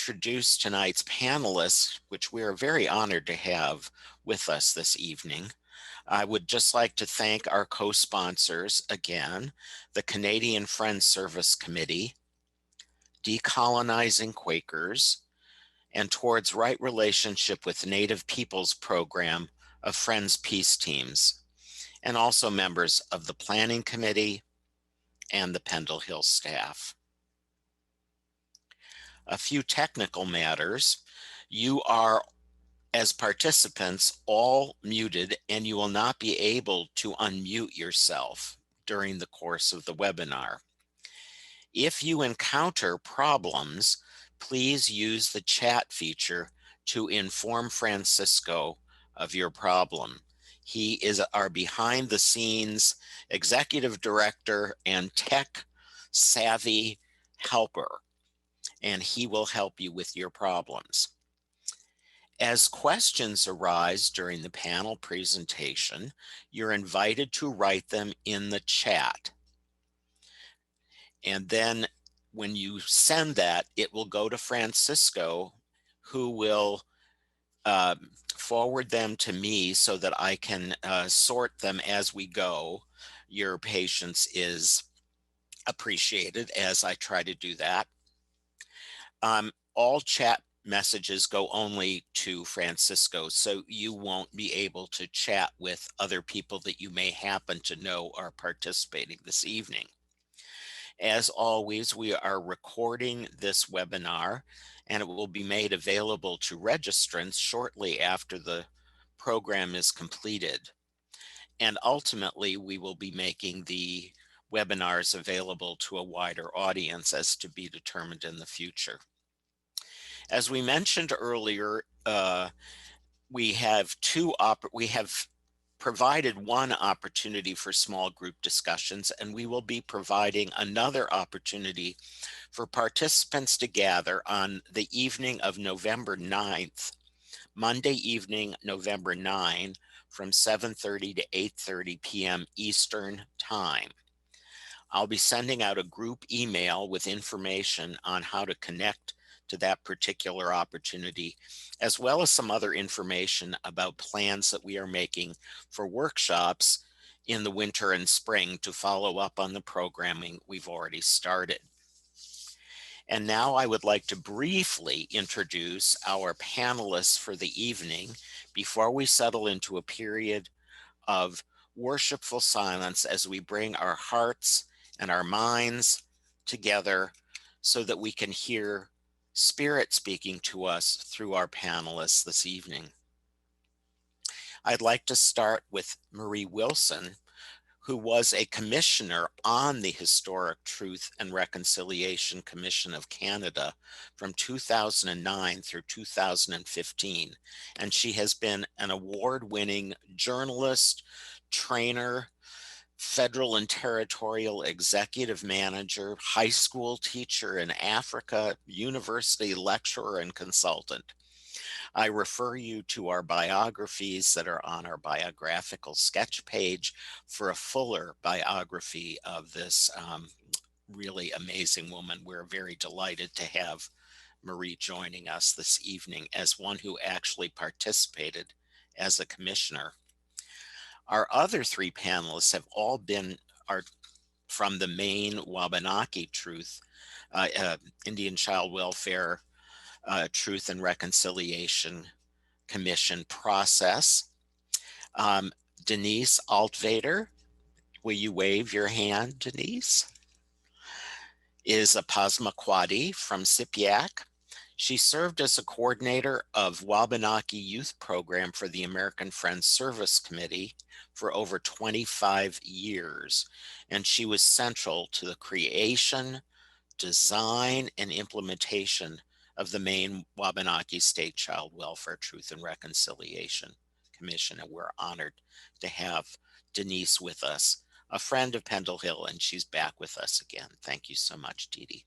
introduce tonight's panelists, which we are very honored to have with us this evening, I would just like to thank our co-sponsors again, the Canadian Friends Service Committee, Decolonizing Quakers, and Towards Right Relationship with Native Peoples program of Friends Peace Teams, and also members of the Planning Committee and the Pendle Hill staff. A few technical matters. You are, as participants, all muted, and you will not be able to unmute yourself during the course of the webinar. If you encounter problems, please use the chat feature to inform Francisco of your problem. He is our behind the scenes executive director and tech savvy helper, and he will help you with your problems. As questions arise during the panel presentation, you're invited to write them in the chat. And then when you send that, it will go to Francisco, who will forward them to me so that I can sort them as we go. Your patience is appreciated as I try to do that. All chat messages go only to Francisco, so you won't be able to chat with other people that you may happen to know are participating this evening. As always, we are recording this webinar, and it will be made available to registrants shortly after the program is completed. And ultimately, we will be making the webinars available to a wider audience as to be determined in the future. As we mentioned earlier, we have provided one opportunity for small group discussions, and we will be providing another opportunity for participants to gather on the evening of November 9th, Monday evening, November 9, from 7:30 to 8:30 p.m. Eastern Time. I'll be sending out a group email with information on how to connect to that particular opportunity, as well as some other information about plans that we are making for workshops in the winter and spring to follow up on the programming we've already started. And now I would like to briefly introduce our panelists for the evening before we settle into a period of worshipful silence as we bring our hearts and our minds together so that we can hear Spirit speaking to us through our panelists this evening. I'd like to start with Marie Wilson, who was a commissioner on the Historic Truth and Reconciliation Commission of Canada from 2009 through 2015. And she has been an award-winning journalist, trainer, federal and territorial executive manager, high school teacher in Africa, university lecturer, and consultant. I refer you to our biographies that are on our biographical sketch page for a fuller biography of this really amazing woman. We're very delighted to have Marie joining us this evening as one who actually participated as a commissioner. Our other three panelists have all been from the Maine Wabanaki Truth, Indian Child Welfare Truth and Reconciliation Commission process. Denise Altvater, will you wave your hand, Denise? Is a Passamaquoddy from Sipiac. She served as a coordinator of Wabanaki Youth Program for the American Friends Service Committee for over 25 years, and she was central to the creation, design, and implementation of the Maine Wabanaki-State Child Welfare Truth and Reconciliation Commission, and we're honored to have Denise with us, a friend of Pendle Hill, and she's back with us again. Thank you so much, Dede.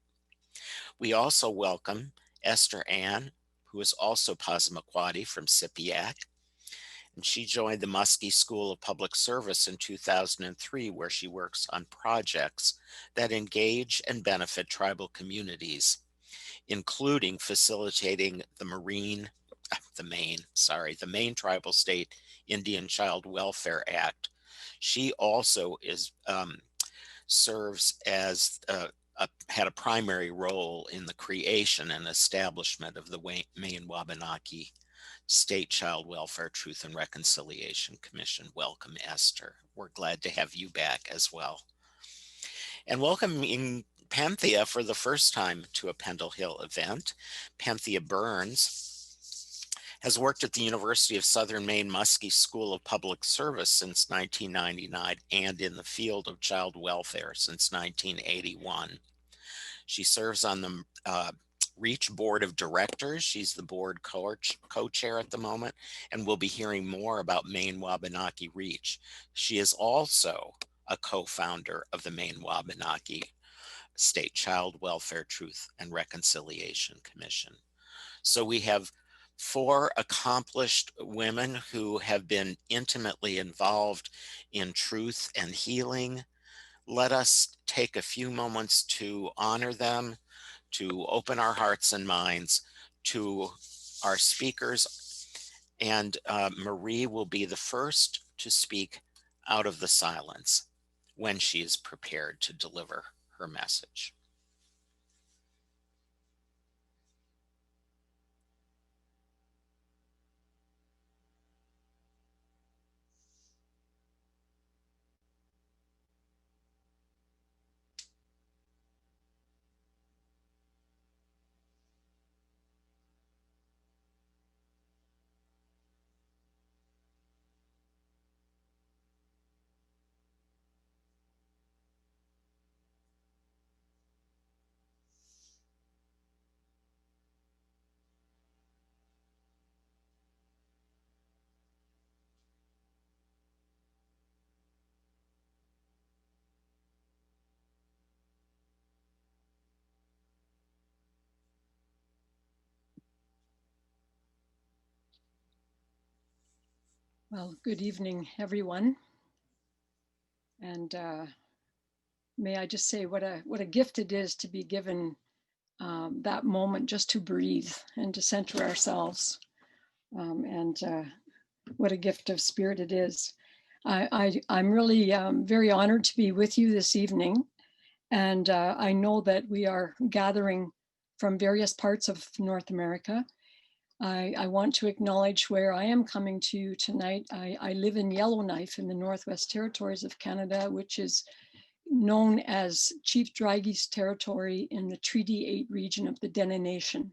We also welcome Esther Ann, who is also Passamaquoddy from Sipiac, and she joined the Muskie School of Public Service in 2003, where she works on projects that engage and benefit tribal communities. including facilitating the Maine Tribal State Indian Child Welfare Act. She also serves as had a primary role in the creation and establishment of the Maine Wabanaki-State Child Welfare Truth and Reconciliation Commission. Welcome, Esther. We're glad to have you back as well. And welcoming Penthea for the first time to a Pendle Hill event. Penthea Burns has worked at the University of Southern Maine Muskie School of Public Service since 1999 and in the field of child welfare since 1981. She serves on the REACH Board of Directors. She's the board co-chair at the moment, and we'll be hearing more about Maine Wabanaki REACH. She is also a co-founder of the Maine Wabanaki State Child Welfare Truth and Reconciliation Commission. So we have 4 accomplished women who have been intimately involved in truth and healing. Let us take a few moments to honor them, to open our hearts and minds to our speakers. And Marie will be the first to speak out of the silence when she is prepared to deliver her message. Well, good evening, everyone. And may I just say what a gift it is to be given that moment just to breathe and to center ourselves. And what a gift of spirit it is. I'm really very honored to be with you this evening. And I know that we are gathering from various parts of North America. I want to acknowledge where I am coming to you tonight. I live in Yellowknife in the Northwest Territories of Canada, which is known as Chief Draigie's territory in the Treaty 8 region of the Dede Nation.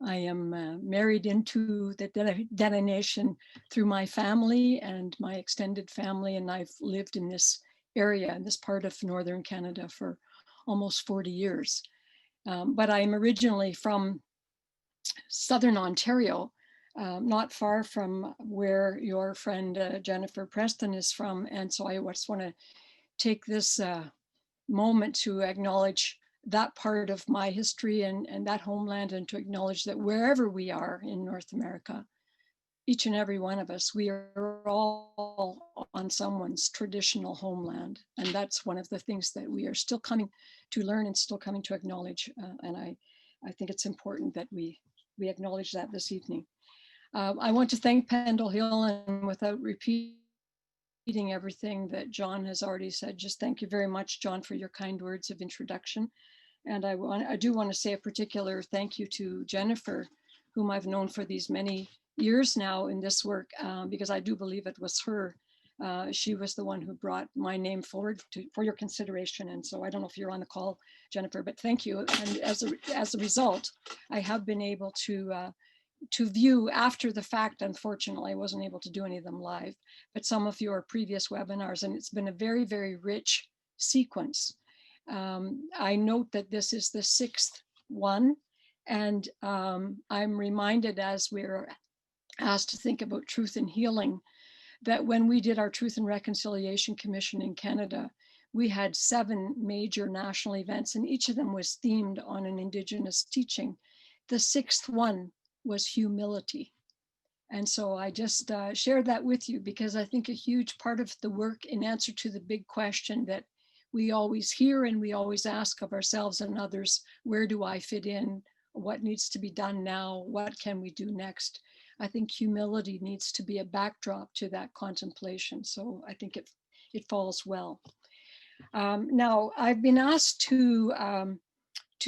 I am married into the Dede Nation through my family and my extended family, and I've lived in this area, in this part of Northern Canada for almost 40 years. But I'm originally from Southern Ontario, not far from where your friend Jennifer Preston is from. And so I just want to take this moment to acknowledge that part of my history and that homeland, and to acknowledge that wherever we are in North America, each and every one of us, we are all on someone's traditional homeland. And that's one of the things that we are still coming to learn and still coming to acknowledge. And I think it's important that we acknowledge that this evening. I want to thank Pendle Hill, and without repeating everything that John has already said, just thank you very much, John, for your kind words of introduction. And I do want to say a particular thank you to Jennifer, whom I've known for these many years now in this work, because I do believe it was her. She was the one who brought my name forward for your consideration. And so I don't know if you're on the call, Jennifer, but thank you. And as a result, I have been able to view after the fact. Unfortunately, I wasn't able to do any of them live, but some of your previous webinars, and it's been a very, very rich sequence. I note that this is the 6th one, and I'm reminded, as we're asked to think about truth and healing, that when we did our Truth and Reconciliation Commission in Canada, we had 7 major national events, and each of them was themed on an Indigenous teaching. The 6th one was humility. And so I just shared that with you, because I think a huge part of the work, in answer to the big question that we always hear and we always ask of ourselves and others, where do I fit in? What needs to be done now? What can we do next? I think humility needs to be a backdrop to that contemplation. So I think it falls well. Now, I've been asked to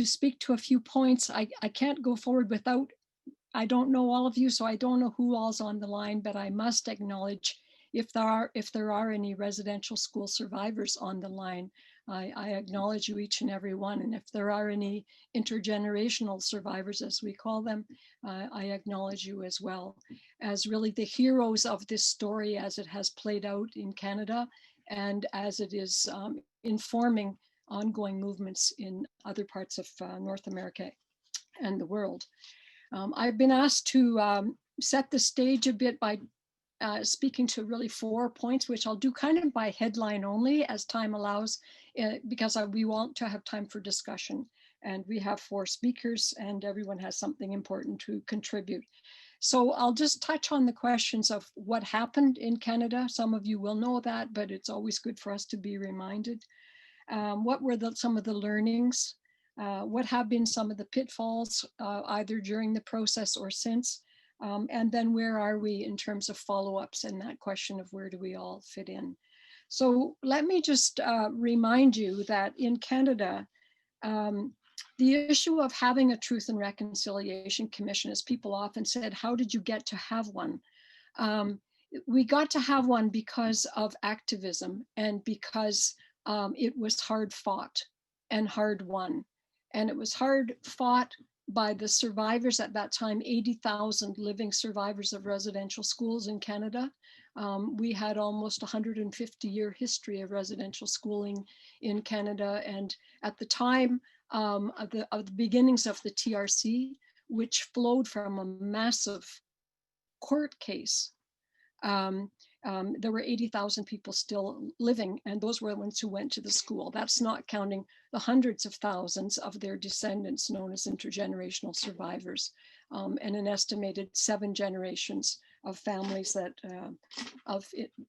speak to a few points. I can't go forward without, I don't know all of you, so I don't know who all's on the line, but I must acknowledge if there are any residential school survivors on the line, I acknowledge you each and every one. And if there are any intergenerational survivors, as we call them, I acknowledge you as well, as really the heroes of this story as it has played out in Canada and as it is informing ongoing movements in other parts of North America and the world. I've been asked to set the stage a bit by speaking to really 4 points, which I'll do kind of by headline only as time allows, because we want to have time for discussion. And we have 4 speakers and everyone has something important to contribute. So I'll just touch on the questions of what happened in Canada. Some of you will know that, but it's always good for us to be reminded. What were some of the learnings? What have been some of the pitfalls, either during the process or since? And then where are we in terms of follow-ups and that question of where do we all fit in? So let me just remind you that in Canada, the issue of having a Truth and Reconciliation Commission, as people often said, how did you get to have one? We got to have one because of activism and because it was hard fought and hard won. And it was hard fought by the survivors at that time, 80,000 living survivors of residential schools in Canada. We had almost 150-year history of residential schooling in Canada. And at the time of the beginnings of the TRC, which flowed from a massive court case, there were 80,000 people still living, and those were the ones who went to the school. That's not counting the hundreds of thousands of their descendants known as intergenerational survivors, and an estimated 7 generations of families that,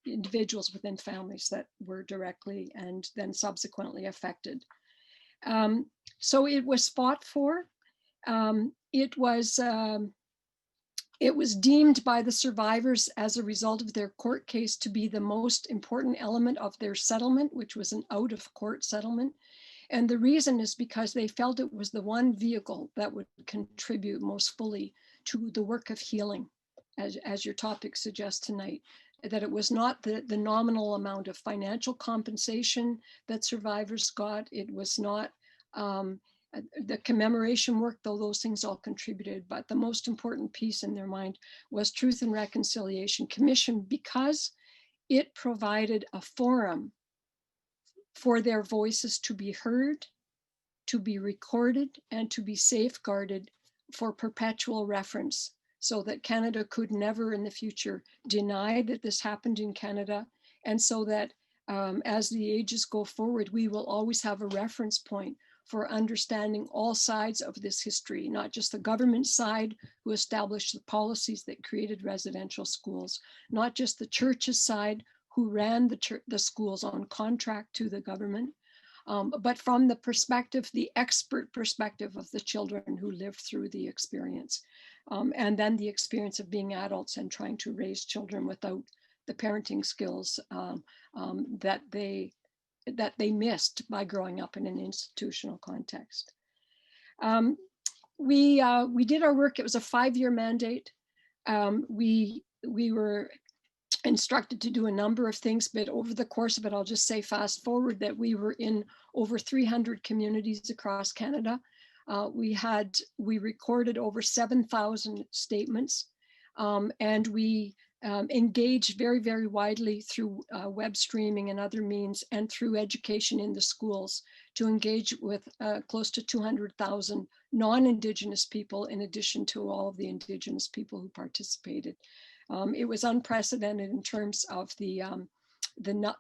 individuals within families that were directly and then subsequently affected. So it was fought for. It was deemed by the survivors as a result of their court case to be the most important element of their settlement, which was an out-of-court settlement. And the reason is because they felt it was the one vehicle that would contribute most fully to the work of healing, as your topic suggests tonight, that it was not the nominal amount of financial compensation that survivors got. It was not the commemoration work, though those things all contributed, but the most important piece in their mind was Truth and Reconciliation Commission, because it provided a forum for their voices to be heard, to be recorded, and to be safeguarded for perpetual reference, so that Canada could never in the future deny that this happened in Canada, and so that as the ages go forward, we will always have a reference point for understanding all sides of this history, not just the government side who established the policies that created residential schools, not just the church's side who ran the schools on contract to the government, but from the perspective, the expert perspective of the children who lived through the experience. And then the experience of being adults and trying to raise children without the parenting skills that they missed by growing up in an institutional context. We did our work. It was a 5-year mandate. We were instructed to do a number of things, but over the course of it, I'll just say fast forward that we were in over 300 communities across Canada. We recorded over 7,000 statements, and we engaged very, very widely through web streaming and other means, and through education in the schools to engage with close to 200,000 non-Indigenous people, in addition to all of the Indigenous people who participated. It was unprecedented in terms of the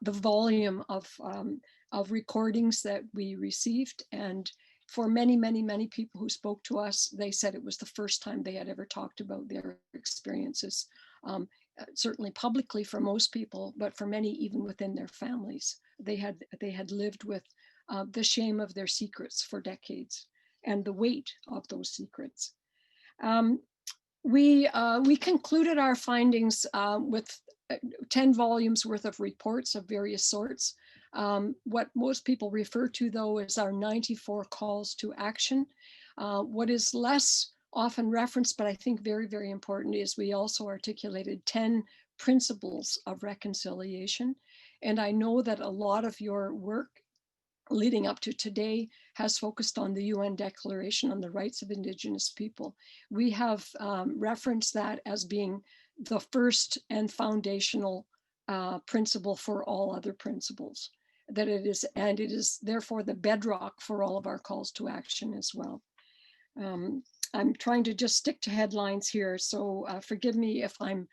volume of recordings that we received. And for many, many, many people who spoke to us, they said it was the first time they had ever talked about their experiences certainly publicly for most people, but for many even within their families. They had lived with the shame of their secrets for decades and the weight of those secrets. We concluded our findings with 10 volumes worth of reports of various sorts. What most people refer to, though, is our 94 calls to action. What is less often referenced, but I think very, very important, is we also articulated 10 principles of reconciliation. And I know that a lot of your work leading up to today has focused on the UN Declaration on the Rights of Indigenous People. We have referenced that as being the first and foundational principle for all other principles, that it is therefore the bedrock for all of our calls to action as well. I'm trying to just stick to headlines here, so forgive me if I'm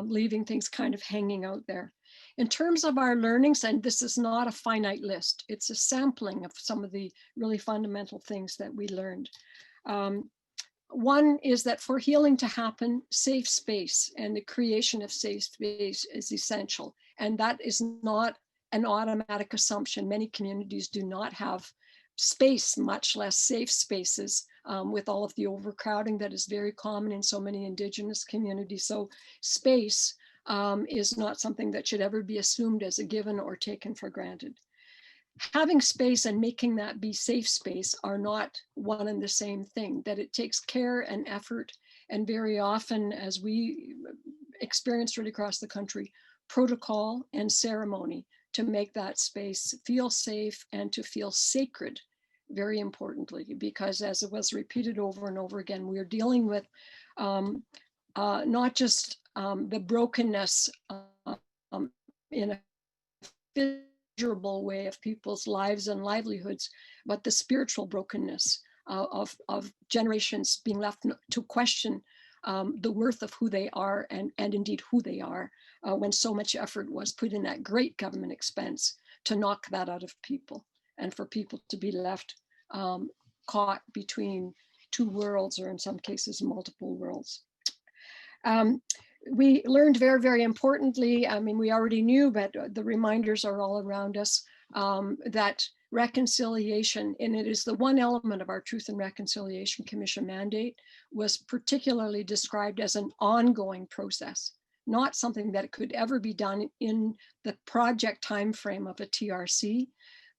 leaving things kind of hanging out there. In terms of our learnings, and this is not a finite list, it's a sampling of some of the really fundamental things that we learned. One is that for healing to happen, safe space and the creation of safe space is essential. And that is not an automatic assumption. Many communities do not have space, much less safe spaces, with all of the overcrowding that is very common in so many Indigenous communities. So space is not something that should ever be assumed as a given or taken for granted. Having space and making that be safe space are not one and the same thing, that it takes care and effort, and very often, as we experience right across the country, protocol and ceremony to make that space feel safe and to feel sacred, very importantly, because as it was repeated over and over again, we're dealing with not just the brokenness in a measurable way of people's lives and livelihoods, but the spiritual brokenness of generations being left to question the worth of who they are and indeed who they are, when so much effort was put in at great government expense to knock that out of people and for people to be left caught between two worlds, or in some cases, multiple worlds. We learned very, very importantly, I mean, we already knew, but the reminders are all around us, that reconciliation, and it is the one element of our Truth and Reconciliation Commission mandate, was particularly described as an ongoing process, not something that could ever be done in the project timeframe of a TRC,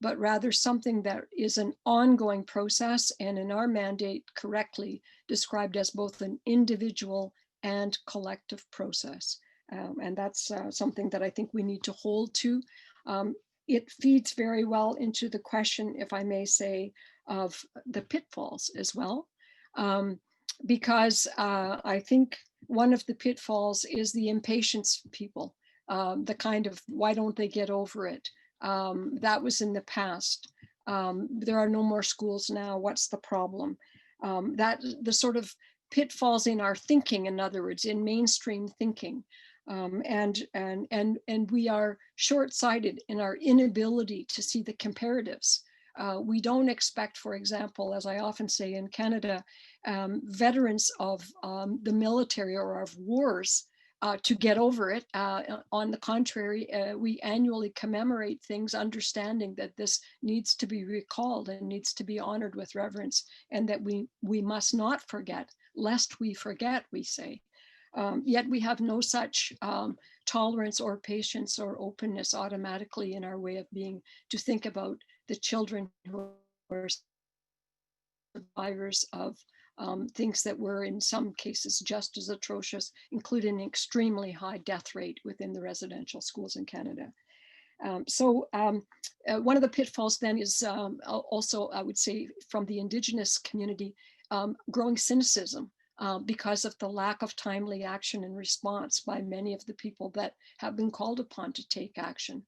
but rather something that is an ongoing process, and in our mandate correctly described as both an individual and collective process. And that's something that I think we need to hold to. It feeds very well into the question, if I may say, of the pitfalls as well, because I think one of the pitfalls is the impatience of people, the kind of, why don't they get over it? That was in the past. There are no more schools now. What's the problem? That the sort of pitfalls in our thinking, in other words, in mainstream thinking. And we are short-sighted in our inability to see the comparatives. We don't expect, for example, as I often say in Canada, veterans of the military or of wars to get over it. On the contrary, we annually commemorate things, understanding that this needs to be recalled and needs to be honored with reverence, and that we must not forget, lest we forget, we say. Yet we have no such tolerance or patience or openness automatically in our way of being to think about the children who are survivors of things that were in some cases just as atrocious, including an extremely high death rate within the residential schools in Canada. One of the pitfalls then is also, I would say, from the Indigenous community, growing cynicism because of the lack of timely action and response by many of the people that have been called upon to take action.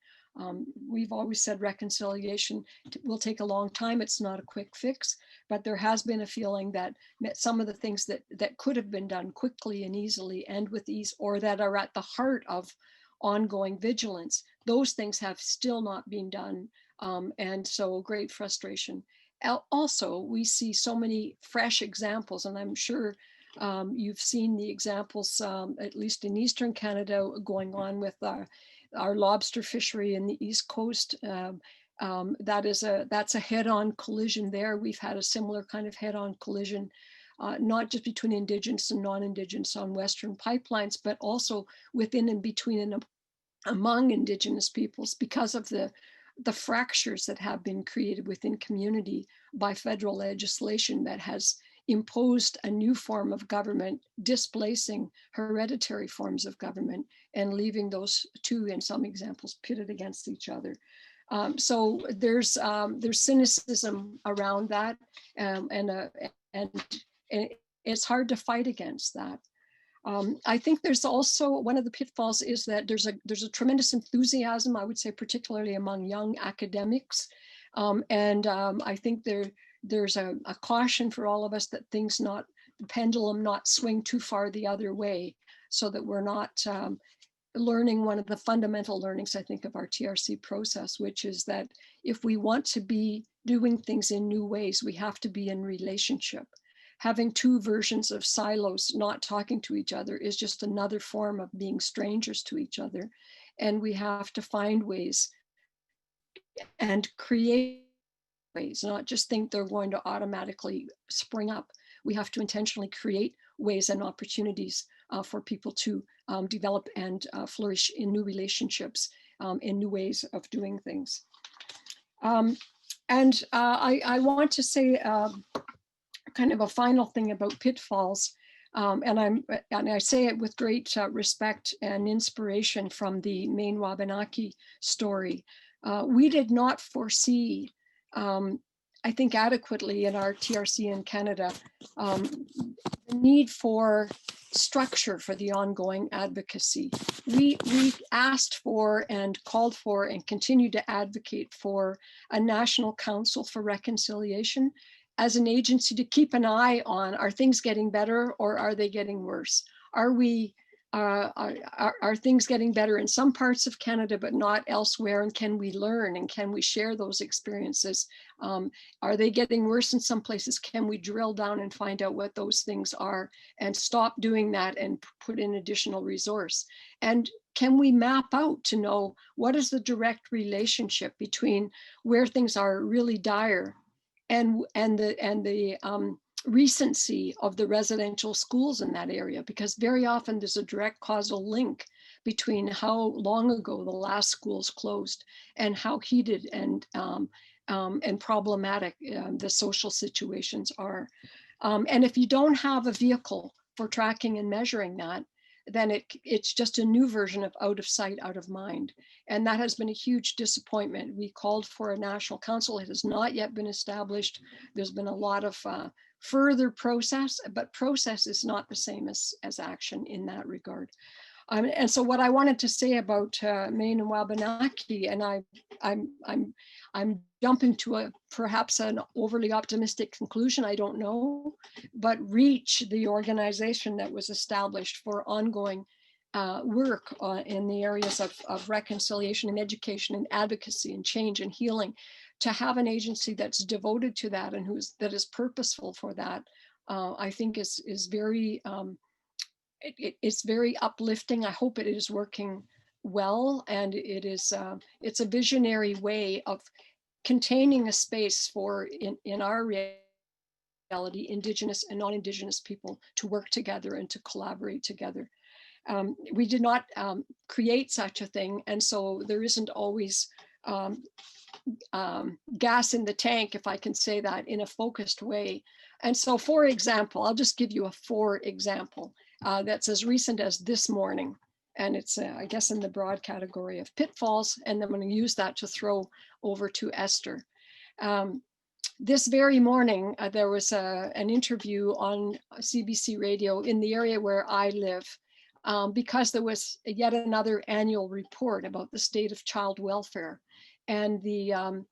We've always said reconciliation will take a long time. It's not a quick fix, but there has been a feeling that some of the things that could have been done quickly and easily and with ease, or that are at the heart of ongoing vigilance, those things have still not been done. And so great frustration. Also, we see so many fresh examples, and I'm sure You've seen the examples, at least in Eastern Canada, going on with our lobster fishery in the East Coast. That's a head-on collision there. We've had a similar kind of head-on collision, not just between Indigenous and non-Indigenous on Western pipelines, but also within and between and among Indigenous peoples, because of the fractures that have been created within community by federal legislation that has imposed a new form of government, displacing hereditary forms of government and leaving those two, in some examples, pitted against each other. So there's cynicism around that, and it's hard to fight against that. I think there's also one of the pitfalls is that there's a tremendous enthusiasm, I would say, particularly among young academics, I think there's a caution for all of us that the pendulum not swing too far the other way, so that we're not learning one of the fundamental learnings, I think, of our TRC process, which is that if we want to be doing things in new ways, we have to be in relationship. Having two versions of silos not talking to each other is just another form of being strangers to each other. And we have to find ways and create ways, not just think they're going to automatically spring up. We have to intentionally create ways and opportunities for people to develop and flourish in new relationships, in new ways of doing things. I want to say kind of a final thing about pitfalls, and I say it with great respect and inspiration from the Maine Wabanaki story. We did not foresee, I think adequately in our TRC in Canada, the need for structure for the ongoing advocacy. We asked for and called for and continue to advocate for a National Council for Reconciliation as an agency to keep an eye on, are things getting better or are they getting worse? Are things getting better in some parts of Canada but not elsewhere? And can we learn and can we share those experiences? Are they getting worse in some places? Can we drill down and find out what those things are and stop doing that and put in additional resource? And can we map out to know what is the direct relationship between where things are really dire and the recency of the residential schools in that area? Because very often there's a direct causal link between how long ago the last schools closed and how heated and problematic the social situations are. And if you don't have a vehicle for tracking and measuring that, then it's just a new version of out of sight, out of mind. And that has been a huge disappointment. We called for a national council. It has not yet been established. There's been a lot of further process, but process is not the same as action in that regard. And so what I wanted to say about Maine and Wabanaki, and I'm jumping to perhaps an overly optimistic conclusion, I don't know, but REACH, the organization that was established for ongoing work in the areas of reconciliation and education and advocacy and change and healing, to have an agency that's devoted to that and that is purposeful for that, I think is very, it's very uplifting. I hope it is working well, and it's a visionary way of containing a space for, in our reality, Indigenous and non-Indigenous people to work together and to collaborate together. We did not create such a thing, and so there isn't always gas in the tank, if I can say that, in a focused way. And so, for example, I'll just give you a for example that's as recent as this morning. And it's, I guess, in the broad category of pitfalls. And I'm going to use that to throw over to Esther. This very morning, there was an interview on CBC radio in the area where I live, because there was yet another annual report about the state of child welfare and the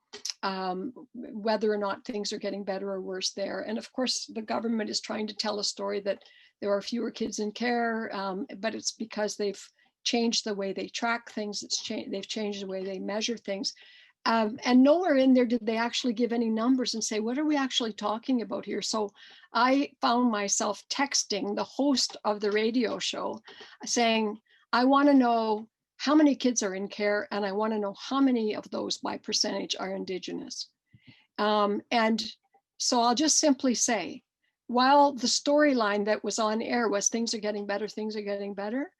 whether or not things are getting better or worse there. And of course, the government is trying to tell a story that there are fewer kids in care, but it's because they've changed the way they track things. They've changed the way they measure things. And nowhere in there did they actually give any numbers and say, what are we actually talking about here? So I found myself texting the host of the radio show saying, I want to know how many kids are in care, and I want to know how many of those by percentage are Indigenous. And so I'll just simply say, while the storyline that was on air was things are getting better, things are getting better,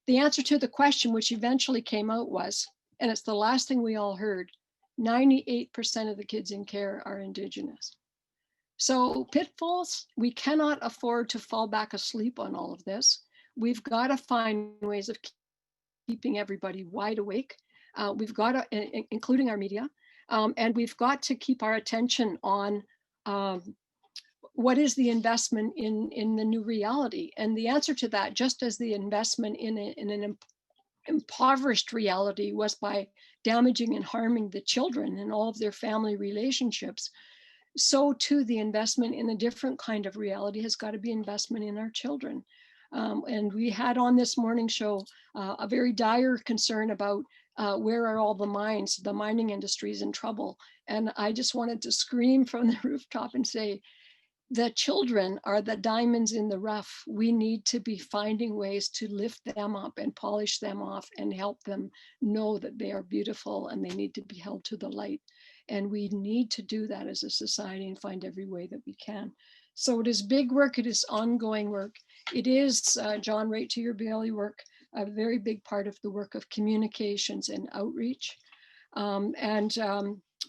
the answer to the question, which eventually came out was, and it's the last thing we all heard, 98% of the kids in care are Indigenous. So Pitfalls, we cannot afford to fall back asleep on all of this. We've got to find ways of keeping everybody wide awake. We've got to, including our media, and we've got to keep our attention on what is the investment in the new reality. And the answer to that, just as the investment in an impoverished reality was by damaging and harming the children and all of their family relationships, so too the investment in a different kind of reality has got to be investment in our children. And we had on this morning show a very dire concern about where are all the mines? The mining industry is in trouble. And I just wanted to scream from the rooftop and say, the children are the diamonds in the rough. We need to be finding ways to lift them up and polish them off and help them know that they are beautiful and they need to be held to the light. And we need to do that as a society and find every way that we can. So it is big work. It is ongoing work. It is, John, right to your belly work, a very big part of the work of communications and outreach.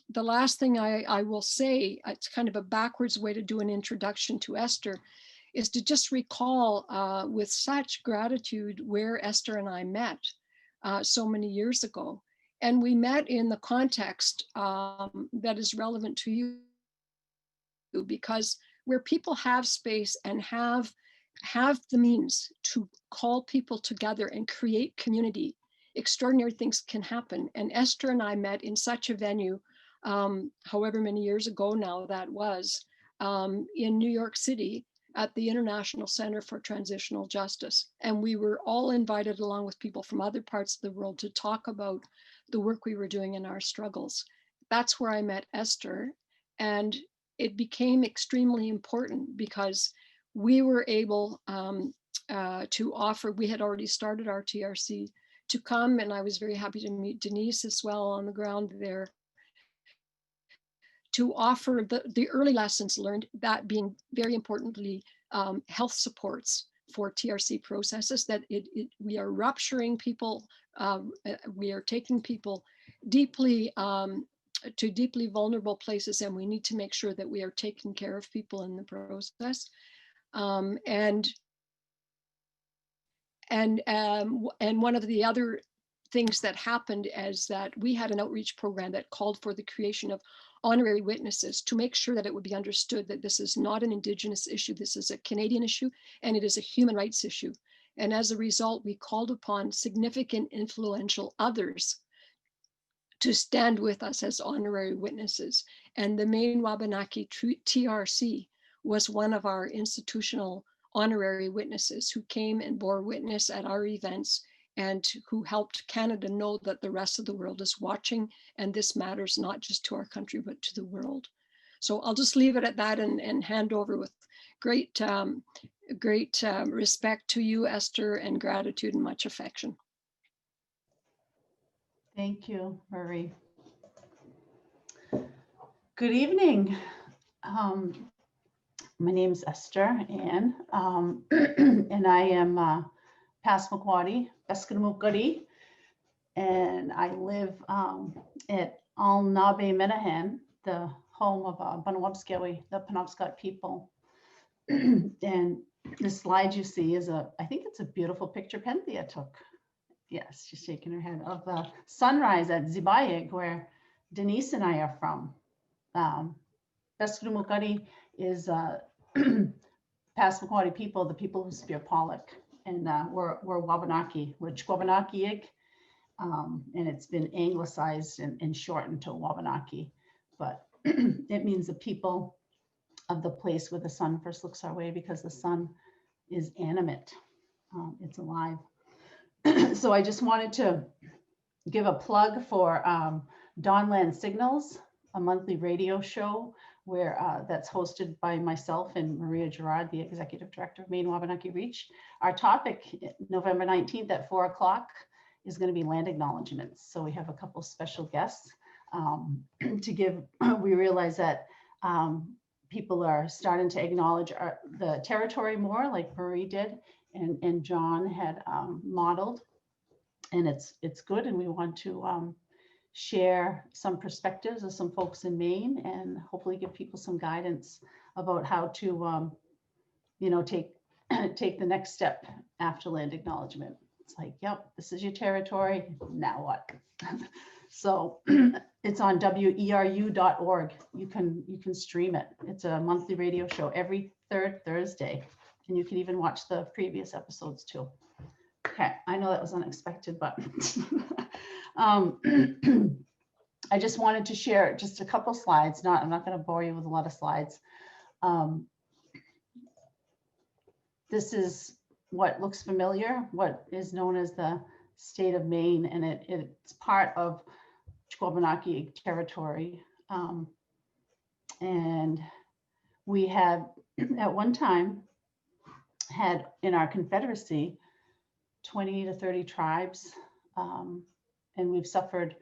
The last thing I will say, it's kind of a backwards way to do an introduction to Esther, is to just recall with such gratitude where Esther and I met so many years ago. And we met in the context that is relevant to you, because where people have space and have the means to call people together and create community, extraordinary things can happen. And Esther and I met in such a venue, however many years ago now that was, in New York City at the International Center for Transitional Justice. And we were all invited along with people from other parts of the world to talk about the work we were doing in our struggles. That's where I met Esther. And it became extremely important because we were able to offer, we had already started our TRC, to come, and I was very happy to meet Denise as well on the ground there, to offer the early lessons learned, that being very importantly, health supports for TRC processes, that we are rupturing people, we are taking people deeply to deeply vulnerable places, and we need to make sure that we are taking care of people in the process. And one of the other things that happened is that we had an outreach program that called for the creation of honorary witnesses to make sure that it would be understood that this is not an Indigenous issue, this is a Canadian issue, and it is a human rights issue. And as a result, we called upon significant influential others to stand with us as honorary witnesses. And the Maine Wabanaki TRC was one of our institutional honorary witnesses who came and bore witness at our events and who helped Canada know that the rest of the world is watching, and this matters not just to our country, but to the world. So I'll just leave it at that and hand over with great respect to you, Esther, and gratitude and much affection. Thank you, Marie. Good evening. My name is Esther Ann, and I am Passamaquoddy, Beskidamukgadi, and I live at Alnabe Menahan, the home of Bunawabskawi, the Penobscot people. And the slide you see is I think it's a beautiful picture Penthea took. Yes, she's shaking her head, of the sunrise at Zibayig, where Denise and I are from. Beskidamukgadi is Passamaquoddy people, the people who spear pollock, and we're Wabanaki, we're Wabanaki-ig, and it's been anglicized and shortened to Wabanaki, but it means the people of the place where the sun first looks our way, because the sun is animate, it's alive. So I just wanted to give a plug for Dawnland Signals, a monthly radio show where that's hosted by myself and Maria Gerard, the Executive Director of Maine Wabanaki Reach. Our topic, November 19th at 4 o'clock, is going to be land acknowledgements. So we have a couple special guests to give. We realize that people are starting to acknowledge the territory more, like Marie did, and John had modeled, and it's good. And we want to share some perspectives of some folks in Maine and hopefully give people some guidance about how to, take the next step after land acknowledgement. It's like, yep, this is your territory. Now what? So it's on weru.org. You can stream it. It's a monthly radio show every third Thursday, and you can even watch the previous episodes too. Okay, I know that was unexpected, but I just wanted to share just a couple slides. I'm not going to bore you with a lot of slides. This is what looks familiar, what is known as the state of Maine, and it's part of Wabanaki territory. And we had at one time had in our confederacy 20 to 30 tribes, and we've suffered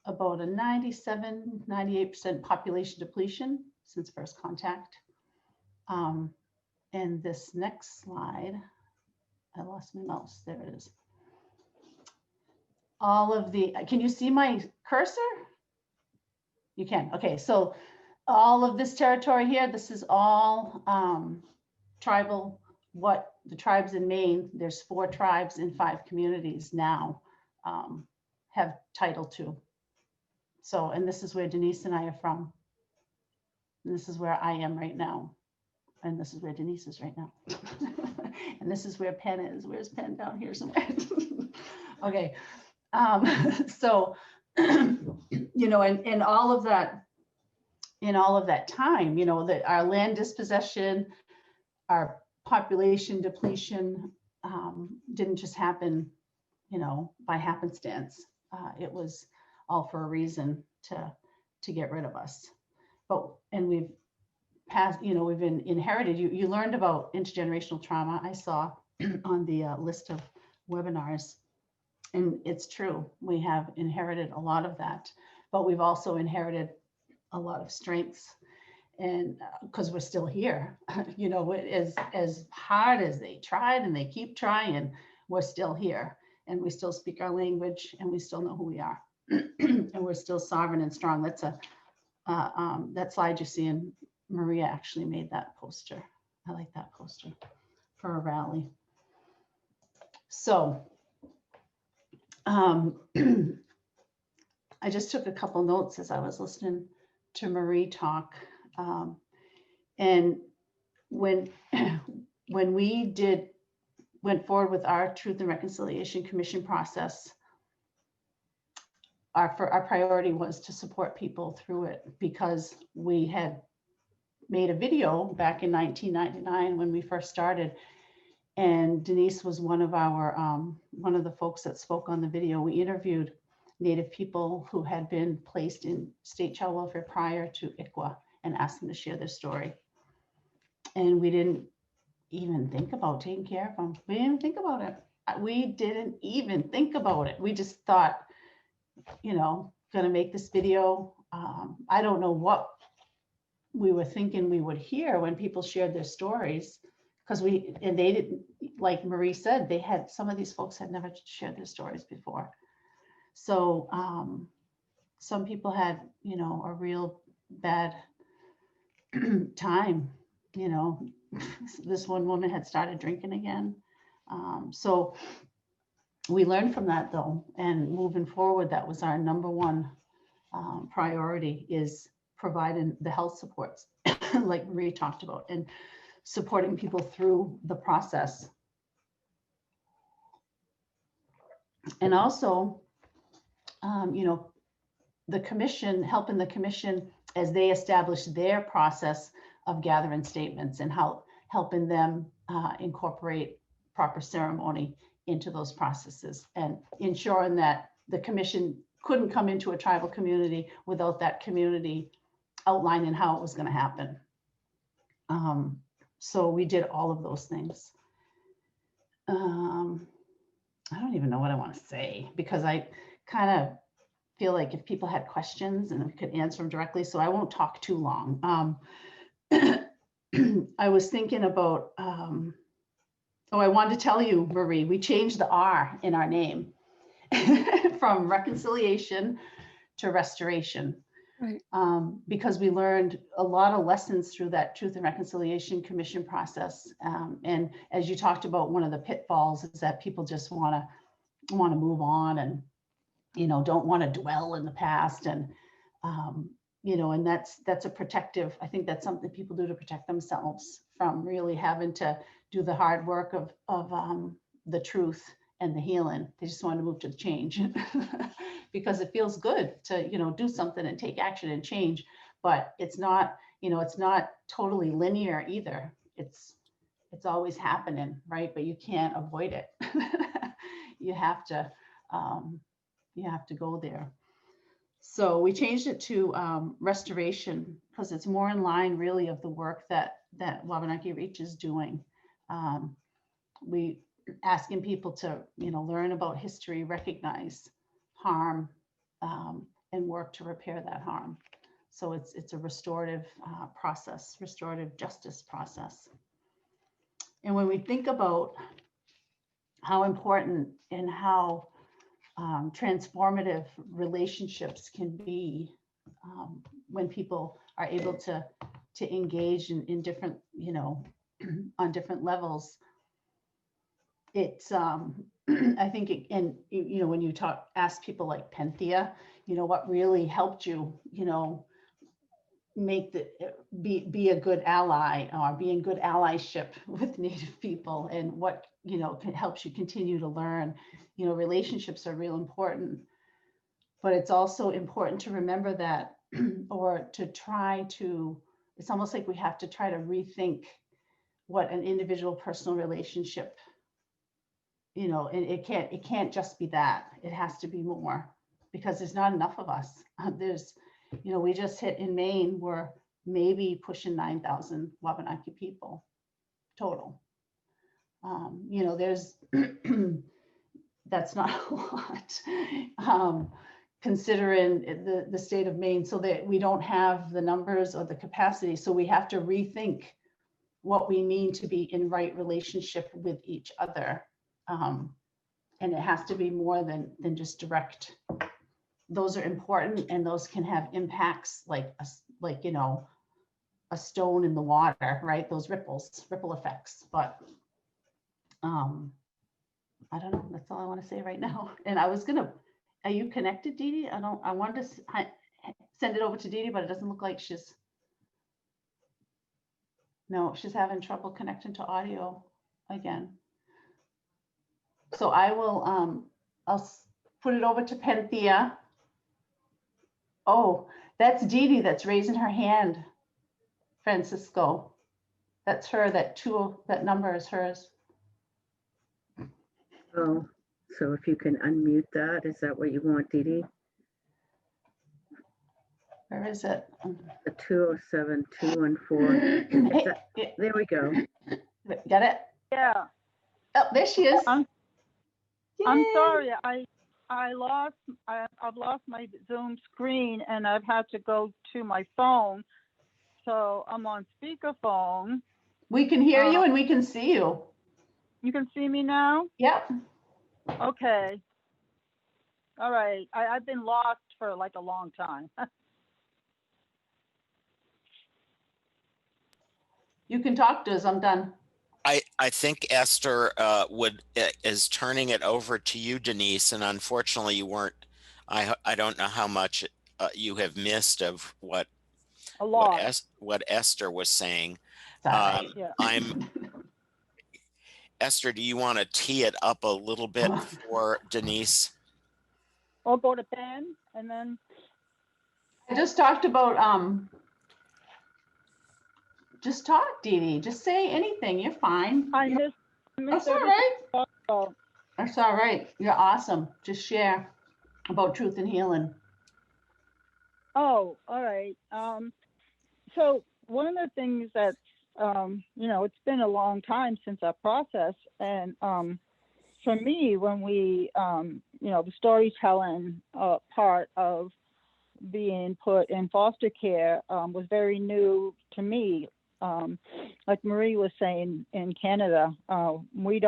about a 98% population depletion since first contact. And this next slide, I lost my mouse, there it is. All of the, can you see my cursor? You can, okay, so all of this territory here, this is all tribal, what the tribes in Maine, there's 4 tribes in 5 communities now have title to. So, and this is where Denise and I are from. And this is where I am right now. And this is where Denise is right now. And this is where Penn is. Where's Penn? Down here somewhere. Okay. So, and all of that, in all of that time, that our land dispossession, our population depletion didn't just happen, by happenstance. It was all for a reason to get rid of us. And we've passed, we've been inherited. You learned about intergenerational trauma, I saw on the list of webinars. And it's true, we have inherited a lot of that, but we've also inherited a lot of strengths. And because we're still here, as hard as they tried and they keep trying, we're still here and we still speak our language and we still know who we are. And we're still sovereign and strong. That's that slide you see, and Maria actually made that poster. I like that poster for a rally. So I just took a couple notes as I was listening to Marie talk. And when we went forward with our Truth and Reconciliation Commission process, our priority was to support people through it, because we had made a video back in 1999 when we first started, and Denise was one of the folks that spoke on the video. We interviewed Native people who had been placed in state child welfare prior to ICWA and asked them to share their story. And we didn't even think about taking care of them. We didn't even think about it. We didn't even think about it. We just thought, gonna make this video. I don't know what we were thinking we would hear when people shared their stories, because they didn't, like Marie said, some of these folks had never shared their stories before. So some people had, a real bad time. This one woman had started drinking again. So we learned from that though, and moving forward, that was our number one priority, is providing the health supports like Marie talked about, and supporting people through the process. And also, the commission, helping the commission as they establish their process of gathering statements, and helping them incorporate proper ceremony into those processes, and ensuring that the commission couldn't come into a tribal community without that community outlining how it was going to happen. So we did all of those things. I don't even know what I want to say, because I kind of feel like if people had questions and we could answer them directly, so I won't talk too long. I was thinking about, oh, I wanted to tell you, Marie, we changed the R in our name from reconciliation to restoration. Right. Because we learned a lot of lessons through that Truth and Reconciliation Commission process. And as you talked about, one of the pitfalls is that people just want to move on and, don't want to dwell in the past. And, and that's a protective, I think that's something people do to protect themselves from really having to do the hard work of the truth and the healing. They just want to move to the change because it feels good to, do something and take action and change, but it's not, it's not totally linear either. It's always happening, right? But you can't avoid it. You have to go there. So we changed it to restoration because it's more in line really of the work that Wabanaki Reach is doing. We asking people to, learn about history, recognize harm, and work to repair that harm. So it's a restorative process, restorative justice process. And when we think about how important and how transformative relationships can be when people are able to engage in different, on different levels, it's I think when you ask people like Penthea, what really helped you, make be a good ally or be in good allyship with Native people, and what helps you continue to learn. Relationships are real important, but it's also important to remember that or to try to, it's almost like we have to try to rethink what an individual personal relationship, and it can't just be that. It has to be more, because there's not enough of us. There's, we just hit in Maine, we're maybe pushing 9,000 Wabanaki people total. There's, that's not a lot, considering the state of Maine, so that we don't have the numbers or the capacity. So we have to rethink what we mean to be in right relationship with each other. And it has to be more than just direct. Those are important, and those can have impacts like a stone in the water, right? Those ripple effects. But I don't know. That's all I want to say right now. And I was gonna, are you connected, Dede? I wanted to send it over to Dede, but it doesn't look like she's. No, she's having trouble connecting to audio again. So I will, I'll put it over to Penthea. Oh, that's Dede that's raising her hand, Francisco. That's her, that number is hers. Oh, so if you can unmute that, is that what you want, Dede? Where is it? The 207-214. Hey, there we go. Got it? Yeah. Oh, there she is. I'm Yay. sorry. I've lost my Zoom screen, and I've had to go to my phone. So I'm on speakerphone. We can hear you and we can see you. You can see me now? Yep. Okay. All right. I've been lost for like a long time. You can talk to us. I'm done. I think Esther is turning it over to you, Denise, and unfortunately you weren't. I don't know how much you have missed of what A lot. what Esther was saying. Sorry. Yeah. Esther, do you want to tee it up a little bit for Denise? Or go to Ben and then. I just talked about just talk, Dede. Just say anything. You're fine. I missed That's all right. Oh, That's all right. You're awesome. Just share. about truth and healing. Oh, all right. So one of the things that's, it's been a long time since our process, and for me, when we, the storytelling part of being put in foster care was very new to me. Like Marie was saying, in Canada, we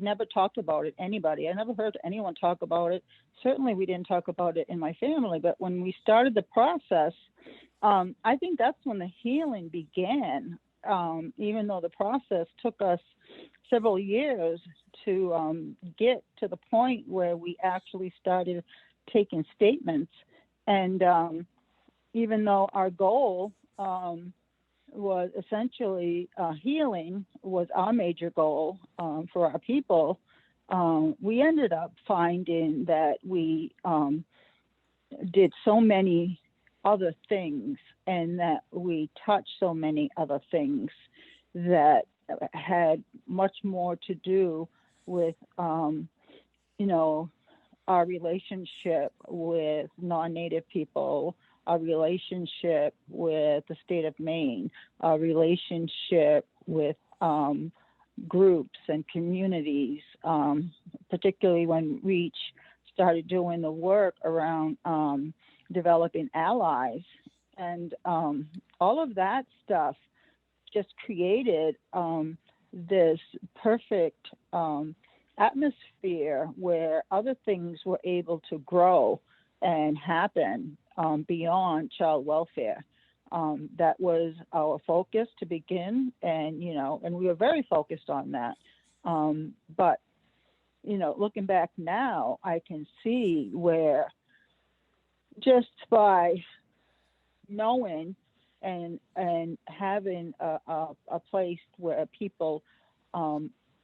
never talked about it, anybody. I never heard anyone talk about it. Certainly we didn't talk about it in my family, but when we started the process, I think that's when the healing began, even though the process took us several years to get to the point where we actually started taking statements. And even though our goal was essentially healing was our major goal for our people, we ended up finding that we did so many other things, and that we touched so many other things that had much more to do with, our relationship with non-Native people, our relationship with the state of Maine, our relationship with groups and communities, particularly when REACH started doing the work around developing allies. And all of that stuff just created this perfect atmosphere where other things were able to grow and happen beyond child welfare. That was our focus to begin, and we were very focused on that. But looking back now, I can see where just by knowing and having a place where people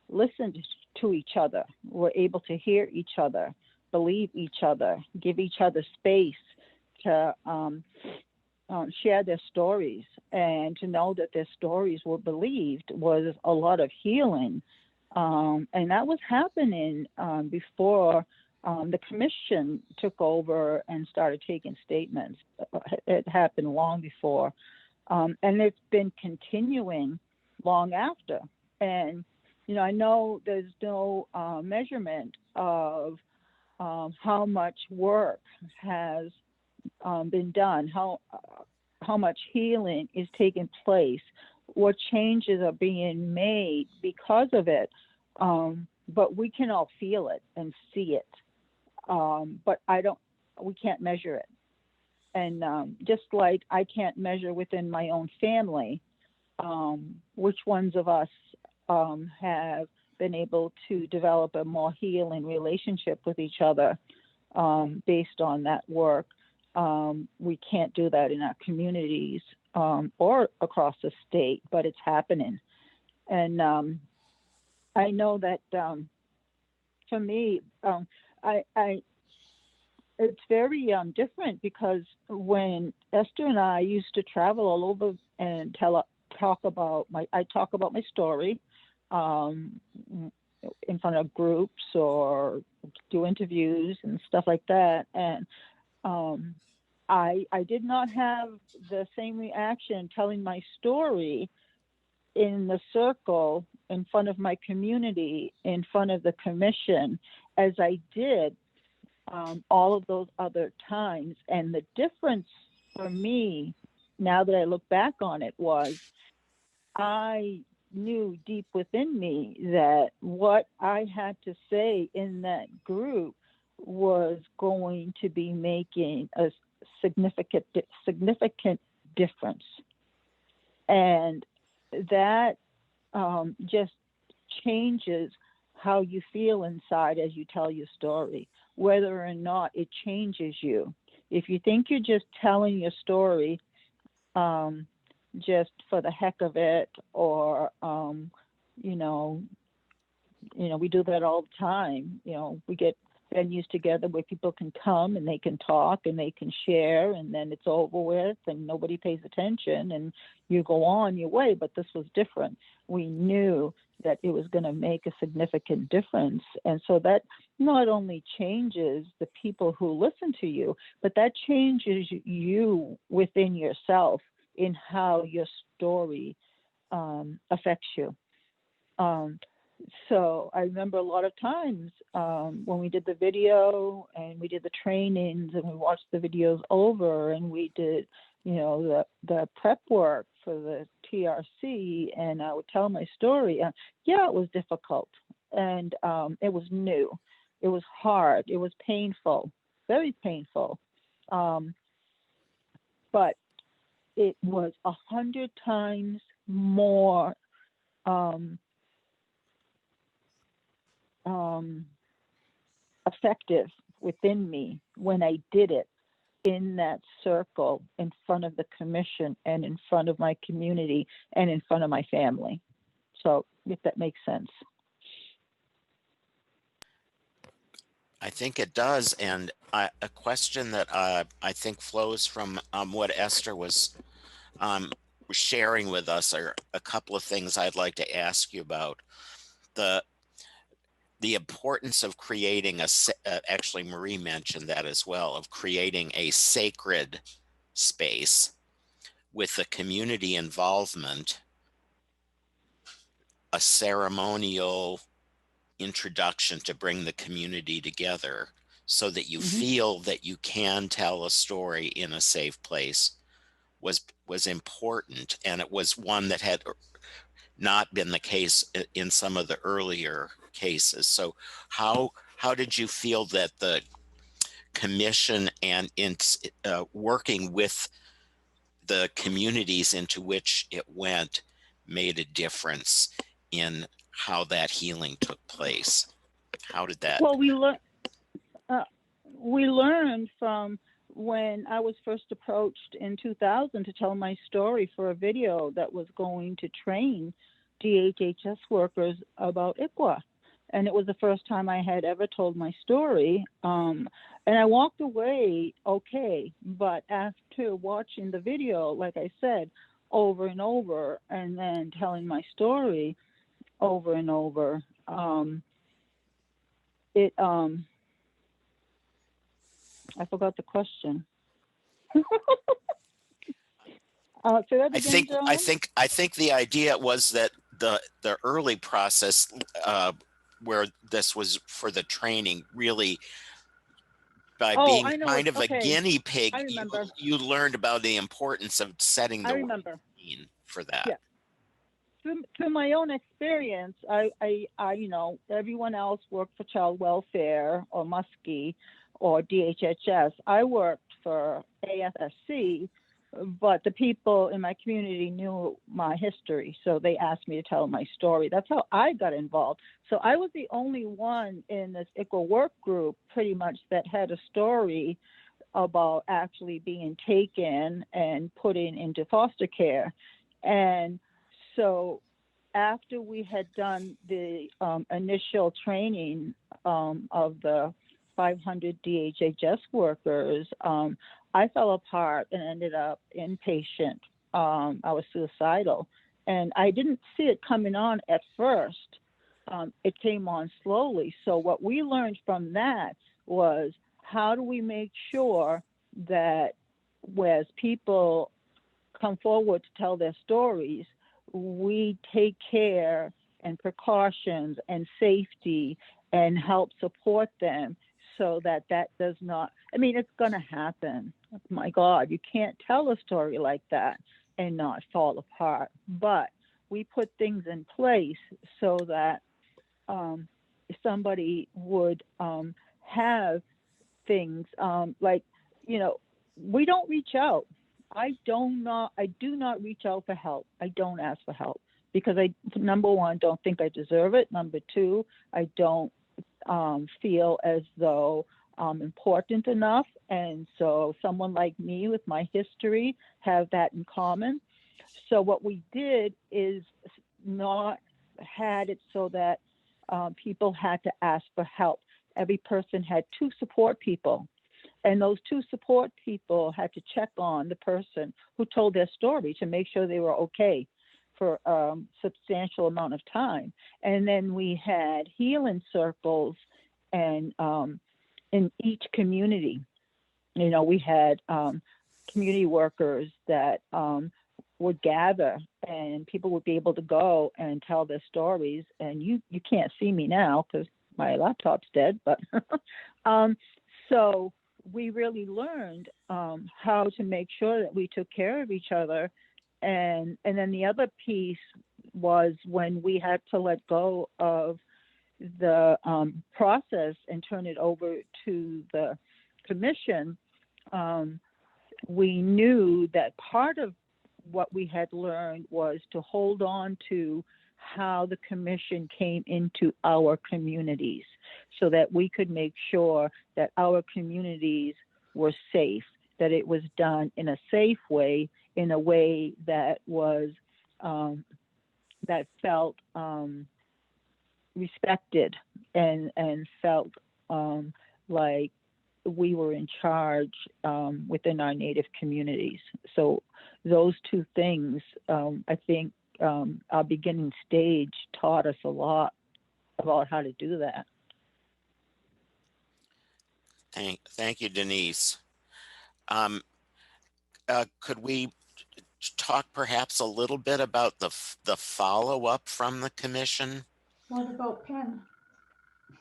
listened to each other, were able to hear each other, believe each other, give each other space to share their stories, and to know that their stories were believed, was a lot of healing. And that was happening before the commission took over and started taking statements. It happened long before. And it's been continuing long after. And, I know there's no measurement of how much work has been done, how much healing is taking place, what changes are being made because of it. But we can all feel it and see it. But we can't measure it. And just like I can't measure within my own family, which ones of us have been able to develop a more healing relationship with each other based on that work. We can't do that in our communities or across the state, but it's happening. And I know that for me, it's very different, because when Esther and I used to travel all over and talk about my story in front of groups or do interviews and stuff like that, and I did not have the same reaction telling my story in the circle, in front of my community, in front of the commission, as I did all of those other times. And the difference for me, now that I look back on it, was I knew deep within me that what I had to say in that group was going to be making a significant difference. And that just changes how you feel inside as you tell your story, whether or not it changes you. If you think you're just telling your story just for the heck of it, or we do that all the time. We get venues together where people can come and they can talk and they can share, and then it's over with and nobody pays attention and you go on your way. But this was different. We knew that it was going to make a significant difference. And so that not only changes the people who listen to you, but that changes you within yourself in how your story affects you. So I remember a lot of times when we did the video and we did the trainings and we watched the videos over and we did, you know, the prep work for the TRC, and I would tell my story. Yeah, it was difficult, and it was new. It was hard. It was painful, very painful. But it was 100 times more effective within me when I did it in that circle, in front of the commission and in front of my community and in front of my family. So if that makes sense. I think it does. And a question that I think flows from what Esther was sharing with us are a couple of things I'd like to ask you about. The importance of creating actually Marie mentioned that as well, of creating a sacred space with the community involvement, a ceremonial introduction to bring the community together so that you feel that you can tell a story in a safe place was important. And it was one that had not been the case in some of the earlier cases. So how did you feel that the commission and in working with the communities into which it went made a difference in how that healing took place? How did that? Well, we learned from when I was first approached in 2000 to tell my story for a video that was going to train DHHS workers about ICWA. And it was the first time I had ever told my story. And I walked away okay, but after watching the video, like I said, over and over, and then telling my story over and over, I forgot the question. Say that again, John? I think the idea was that the early process where this was for the training really by being kind of a guinea pig, you learned about the importance of setting the routine for that. Yeah. Through my own experience, I you know, everyone else worked for child welfare or Muskie or DHHS. I worked for AFSC, but the people in my community knew my history, so they asked me to tell my story. That's how I got involved. So I was the only one in this ICWA work group pretty much that had a story about actually being taken and put into foster care. And so after we had done the initial training of the 500 DHHS workers, I fell apart and ended up inpatient. I was suicidal, and I didn't see it coming on at first. It came on slowly. So what we learned from that was, how do we make sure that as people come forward to tell their stories, we take care and precautions and safety and help support them so that does not, I mean, it's going to happen. My God, you can't tell a story like that and not fall apart. But we put things in place so that somebody would have things like, you know, we don't reach out. I do not reach out for help. I don't ask for help because I, number one, don't think I deserve it. Number two, I don't feel as though I'm important enough. And so someone like me with my history have that in common. So what we did is not had it so that people had to ask for help. every person had 2 support people. And those 2 support people had to check on the person who told their story to make sure they were okay for a substantial amount of time. And then we had healing circles and in each community. We had community workers that would gather, and people would be able to go and tell their stories. And you can't see me now because my laptop's dead, but so we really learned how to make sure that we took care of each other. And then the other piece was when we had to let go of the process and turn it over to the commission. We knew that part of what we had learned was to hold on to how the commission came into our communities so that we could make sure that our communities were safe, that it was done in a safe way, in a way that was that felt respected and felt like we were in charge within our Native communities. So those 2 things, I think our beginning stage taught us a lot about how to do that. Thank you, Denise. Could we talk perhaps a little bit about the follow-up from the commission? What about Penn?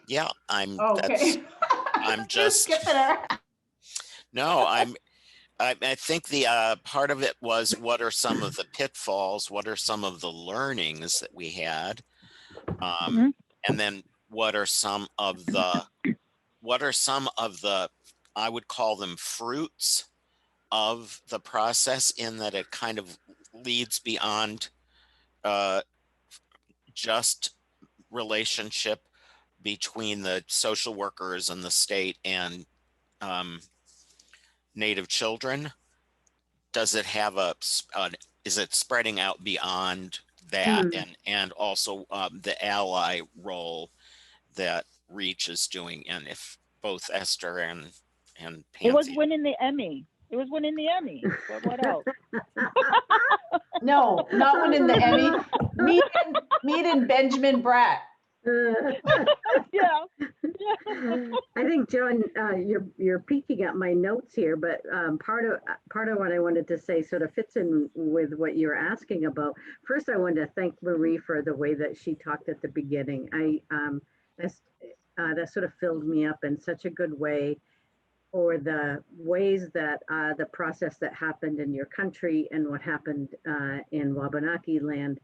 Yeah, Okay. I'm You're just skipping her. no, I think the part of it was, what are some of the pitfalls? What are some of the learnings that we had? And then what are some of the, I would call them fruits of the process, in that it kind of leads beyond just relationship between the social workers and the state and Native children? Does it have is it spreading out beyond that, and also the ally role that Reach is doing, and if both Esther and Penthea? It was winning the Emmy. What else? No, not winning the Emmy. Me and Benjamin Bratt. Yeah. I think, John, you're peeking at my notes here, but part of what I wanted to say sort of fits in with what you're asking about. First, I wanted to thank Marie for the way that she talked at the beginning. That sort of filled me up in such a good way, for the ways that the process that happened in your country and what happened in Wabanaki land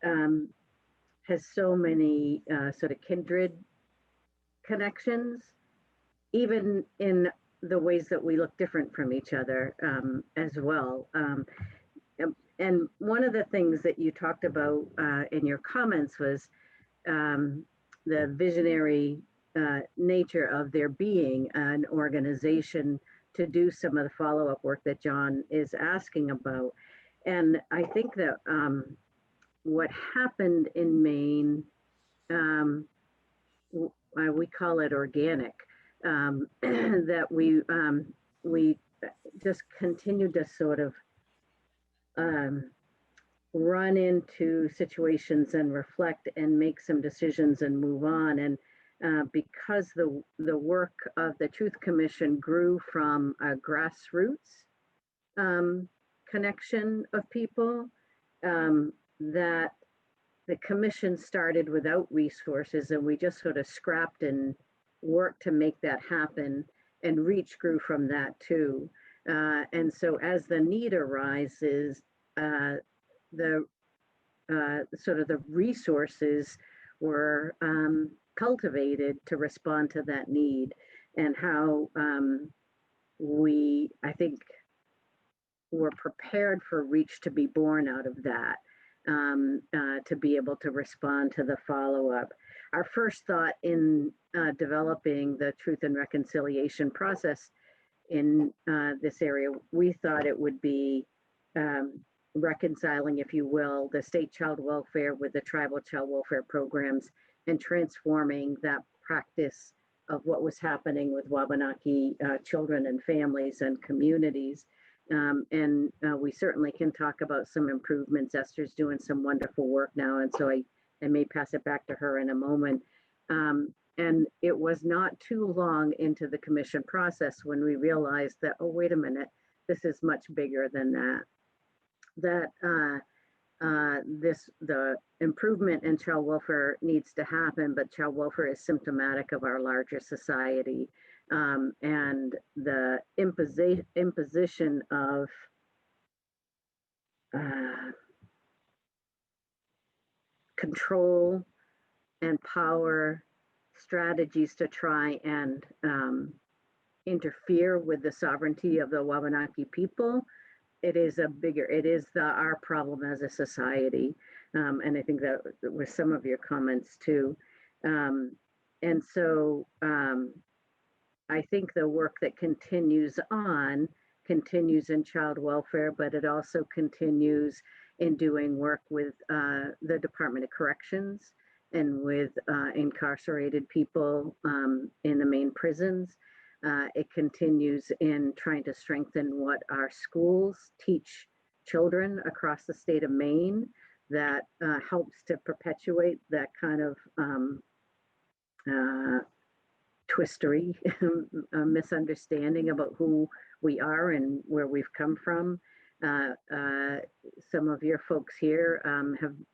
has so many sort of kindred connections, even in the ways that we look different from each other as well. And one of the things that you talked about in your comments was the visionary nature of there being an organization to do some of the follow-up work that John is asking about. And I think that what happened in Maine, we call it organic, that we just continued to sort of run into situations and reflect and make some decisions and move on. And because the work of the Truth Commission grew from a grassroots connection of people, that the commission started without resources, and we just sort of scrapped and worked to make that happen, and Reach grew from that too. And so as the need arises, the sort of the resources were cultivated to respond to that need, and how I think, were prepared for Reach to be born out of that, to be able to respond to the follow-up. Our first thought in developing the Truth and Reconciliation process in this area, we thought it would be reconciling, if you will, the state child welfare with the tribal child welfare programs, and transforming that practice what was happening with Wabanaki children and families and communities. And we certainly can talk about some improvements. Esther's doing some wonderful work now, and so I may pass it back to her in a moment. And it was not too long into the commission process when we realized that, oh, wait a minute, this is much bigger than that. That the improvement in child welfare needs to happen, but child welfare is symptomatic of our larger society. And the imposition of control and power strategies to try and interfere with the sovereignty of the Wabanaki people, it is our problem as a society. And I think that was some of your comments too. And so I think the work that continues in child welfare, but it also continues in doing work with the Department of Corrections and with incarcerated people in the Maine prisons. It continues in trying to strengthen what our schools teach children across the state of Maine, that helps to perpetuate that kind of twistery misunderstanding about who we are and where we've come from. Some of your folks here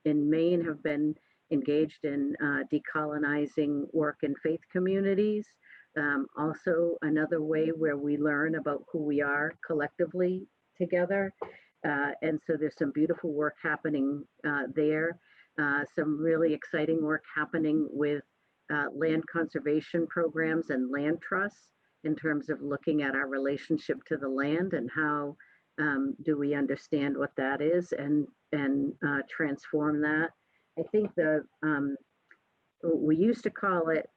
in Maine have been engaged in decolonizing work in faith communities. Also another way where we learn about who we are collectively together. And so there's some beautiful work happening there. Some really exciting work happening with land conservation programs and land trusts in terms of looking at our relationship to the land and how do we understand what that is and transform that. I think we used to call it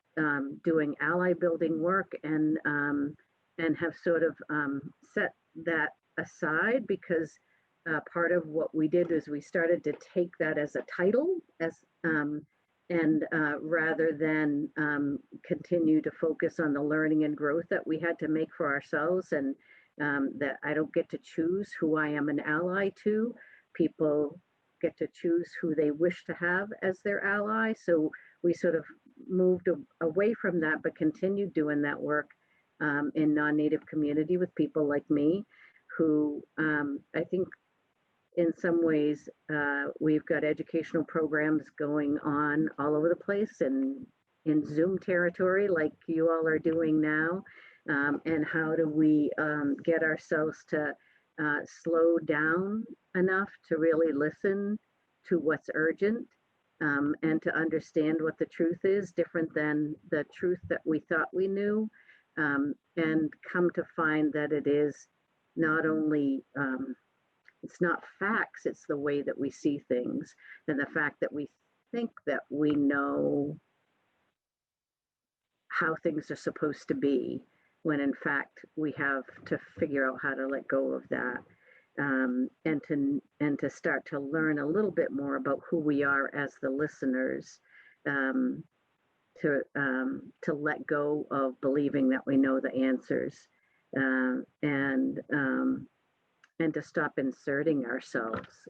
doing ally building work, and have sort of set that aside, because part of what we did is we started to take that as a title, and rather than continue to focus on the learning and growth that we had to make for ourselves, and that I don't get to choose who I am an ally to. People get to choose who they wish to have as their ally. So we sort of moved away from that, but continued doing that work in non-Native community with people like me, who I think in some ways we've got educational programs going on all over the place and in Zoom territory like you all are doing now. And how do we get ourselves to slow down enough to really listen to what's urgent, and to understand what the truth is, different than the truth that we thought we knew, and come to find that it is not only, it's not facts, it's the way that we see things, and the fact that we think that we know how things are supposed to be, when in fact we have to figure out how to let go of that, and to start to learn a little bit more about who we are as the listeners, to let go of believing that we know the answers, and to stop inserting ourselves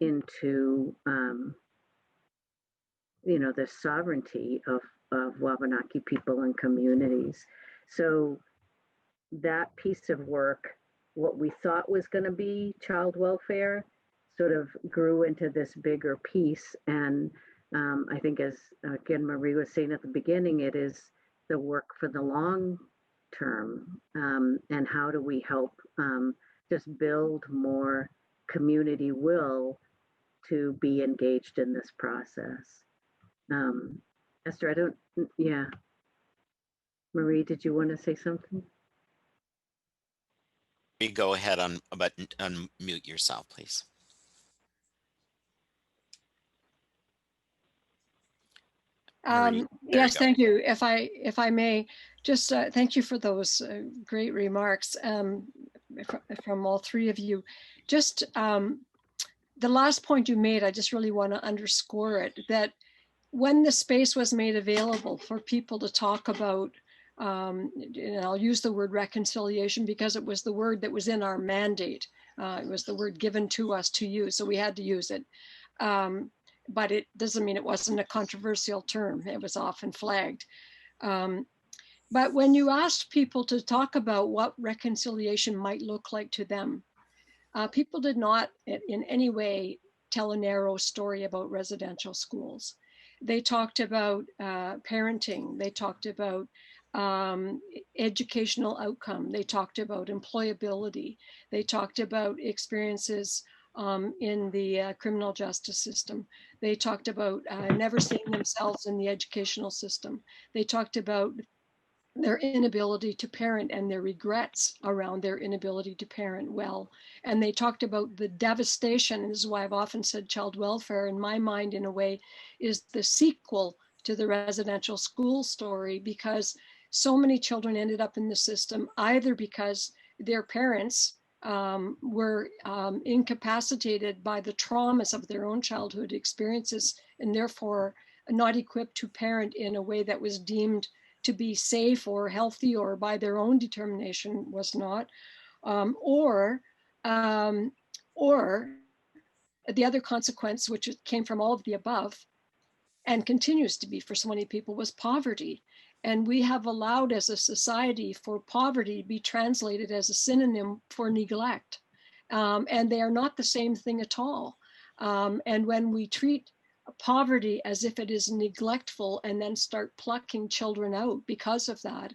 into the sovereignty of Wabanaki people and communities. So that piece of work, what we thought was going to be child welfare, sort of grew into this bigger piece. And I think, as again Marie was saying at the beginning, it is the work for the long term, and how do we help just build more community will to be engaged in this process. Esther, Marie, did you want to say something? Go ahead, but unmute yourself, please. Yes, thank you. If I may, just thank you for those great remarks from all three of you. Just the last point you made, I just really want to underscore it, that when the space was made available for people to talk about, and I'll use the word reconciliation because it was the word that was in our mandate. It was the word given to us to use, so we had to use it. But it doesn't mean it wasn't a controversial term. It was often flagged. But when you asked people to talk about what reconciliation might look like to them, people did not in any way tell a narrow story about residential schools. They talked about parenting. They talked about educational outcome. They talked about employability. They talked about experiences in the criminal justice system. They talked about never seeing themselves in the educational system. They talked about their inability to parent and their regrets around their inability to parent well. And they talked about the devastation, and this is why I've often said child welfare, in my mind, in a way, is the sequel to the residential school story, because so many children ended up in the system either because their parents were incapacitated by the traumas of their own childhood experiences, and therefore not equipped to parent in a way that was deemed to be safe or healthy, or by their own determination was not, or the other consequence, which came from all of the above and continues to be for so many people, was poverty. And we have allowed as a society for poverty to be translated as a synonym for neglect. And they are not the same thing at all. And when we treat poverty as if it is neglectful and then start plucking children out because of that,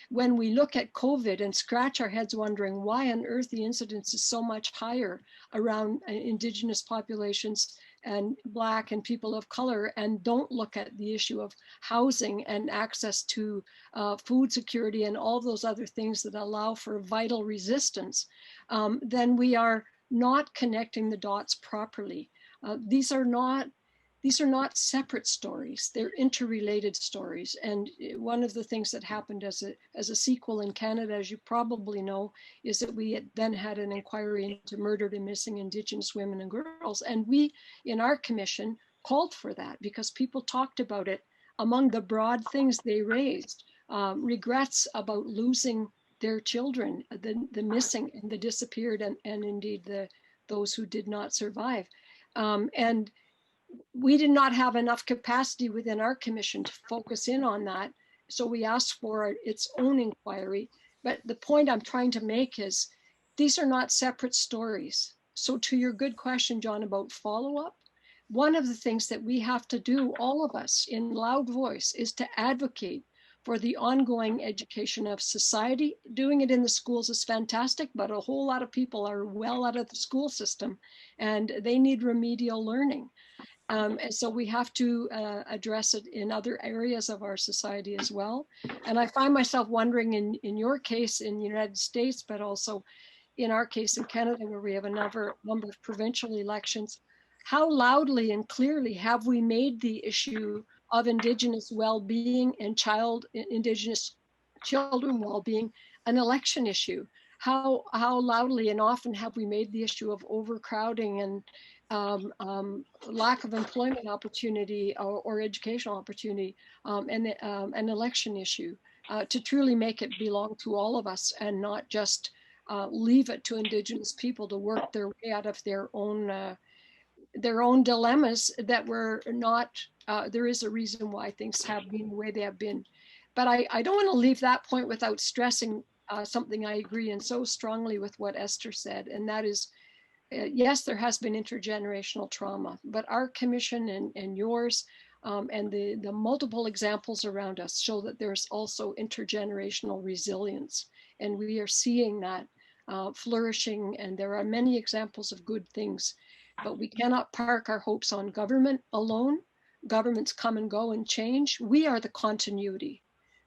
when we look at COVID and scratch our heads wondering why on earth the incidence is so much higher around Indigenous populations and Black and people of color, and don't look at the issue of housing and access to food security and all those other things that allow for vital resistance, then we are not connecting the dots properly. These are not separate stories. They're interrelated stories. And one of the things that happened as a sequel in Canada, as you probably know, is that we then had an inquiry into murdered and missing Indigenous women and girls. And we, in our commission, called for that because people talked about it. Among the broad things they raised, regrets about losing their children, the missing and the disappeared, and indeed those who did not survive. And we did not have enough capacity within our commission to focus in on that. So we asked for its own inquiry. But the point I'm trying to make is these are not separate stories. So to your good question, John, about follow-up, one of the things that we have to do, all of us in loud voice, is to advocate for the ongoing education of society. Doing it in the schools is fantastic, but a whole lot of people are well out of the school system and they need remedial learning. And so we have to address it in other areas of our society as well. And I find myself wondering in your case in the United States, but also in our case in Canada, where we have a number of provincial elections, how loudly and clearly have we made the issue of Indigenous well-being and Indigenous children well-being an election issue? How loudly and often have we made the issue of overcrowding and lack of employment opportunity or educational opportunity and an election issue to truly make it belong to all of us and not just leave it to Indigenous people to work their way out of their own dilemmas that were not, there is a reason why things have been the way they have been. But I don't want to leave that point without stressing something I agree in so strongly with what Esther said, and that is, yes, there has been intergenerational trauma, but our commission and yours and the multiple examples around us show that there's also intergenerational resilience. And we are seeing that flourishing, and there are many examples of good things, but we cannot park our hopes on government alone. Governments come and go and change. We are the continuity.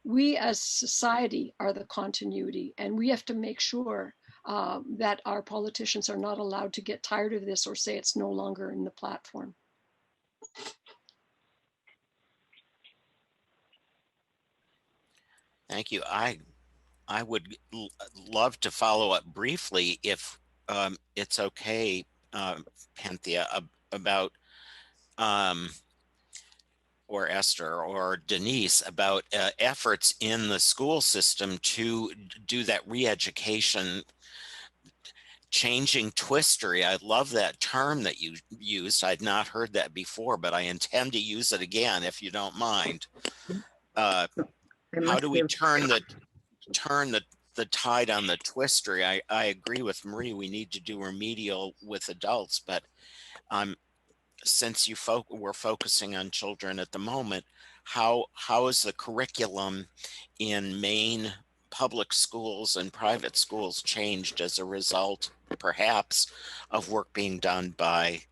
We as society are the continuity, and we have to make sure that our politicians are not allowed to get tired of this or say it's no longer in the platform. Thank you. I would love to follow up briefly, if it's okay, Penthea, about or Esther or Denise about efforts in the school system to do that re-education, changing twistery. I love that term that you used. I'd not heard that before, but I intend to use it again if you don't mind. I How must do we give, turn the tide on the twistery? I agree with Marie. We need to do remedial with adults, but since we're focusing on children at the moment, how is the curriculum in Maine public schools and private schools changed as a result, perhaps, of work being done by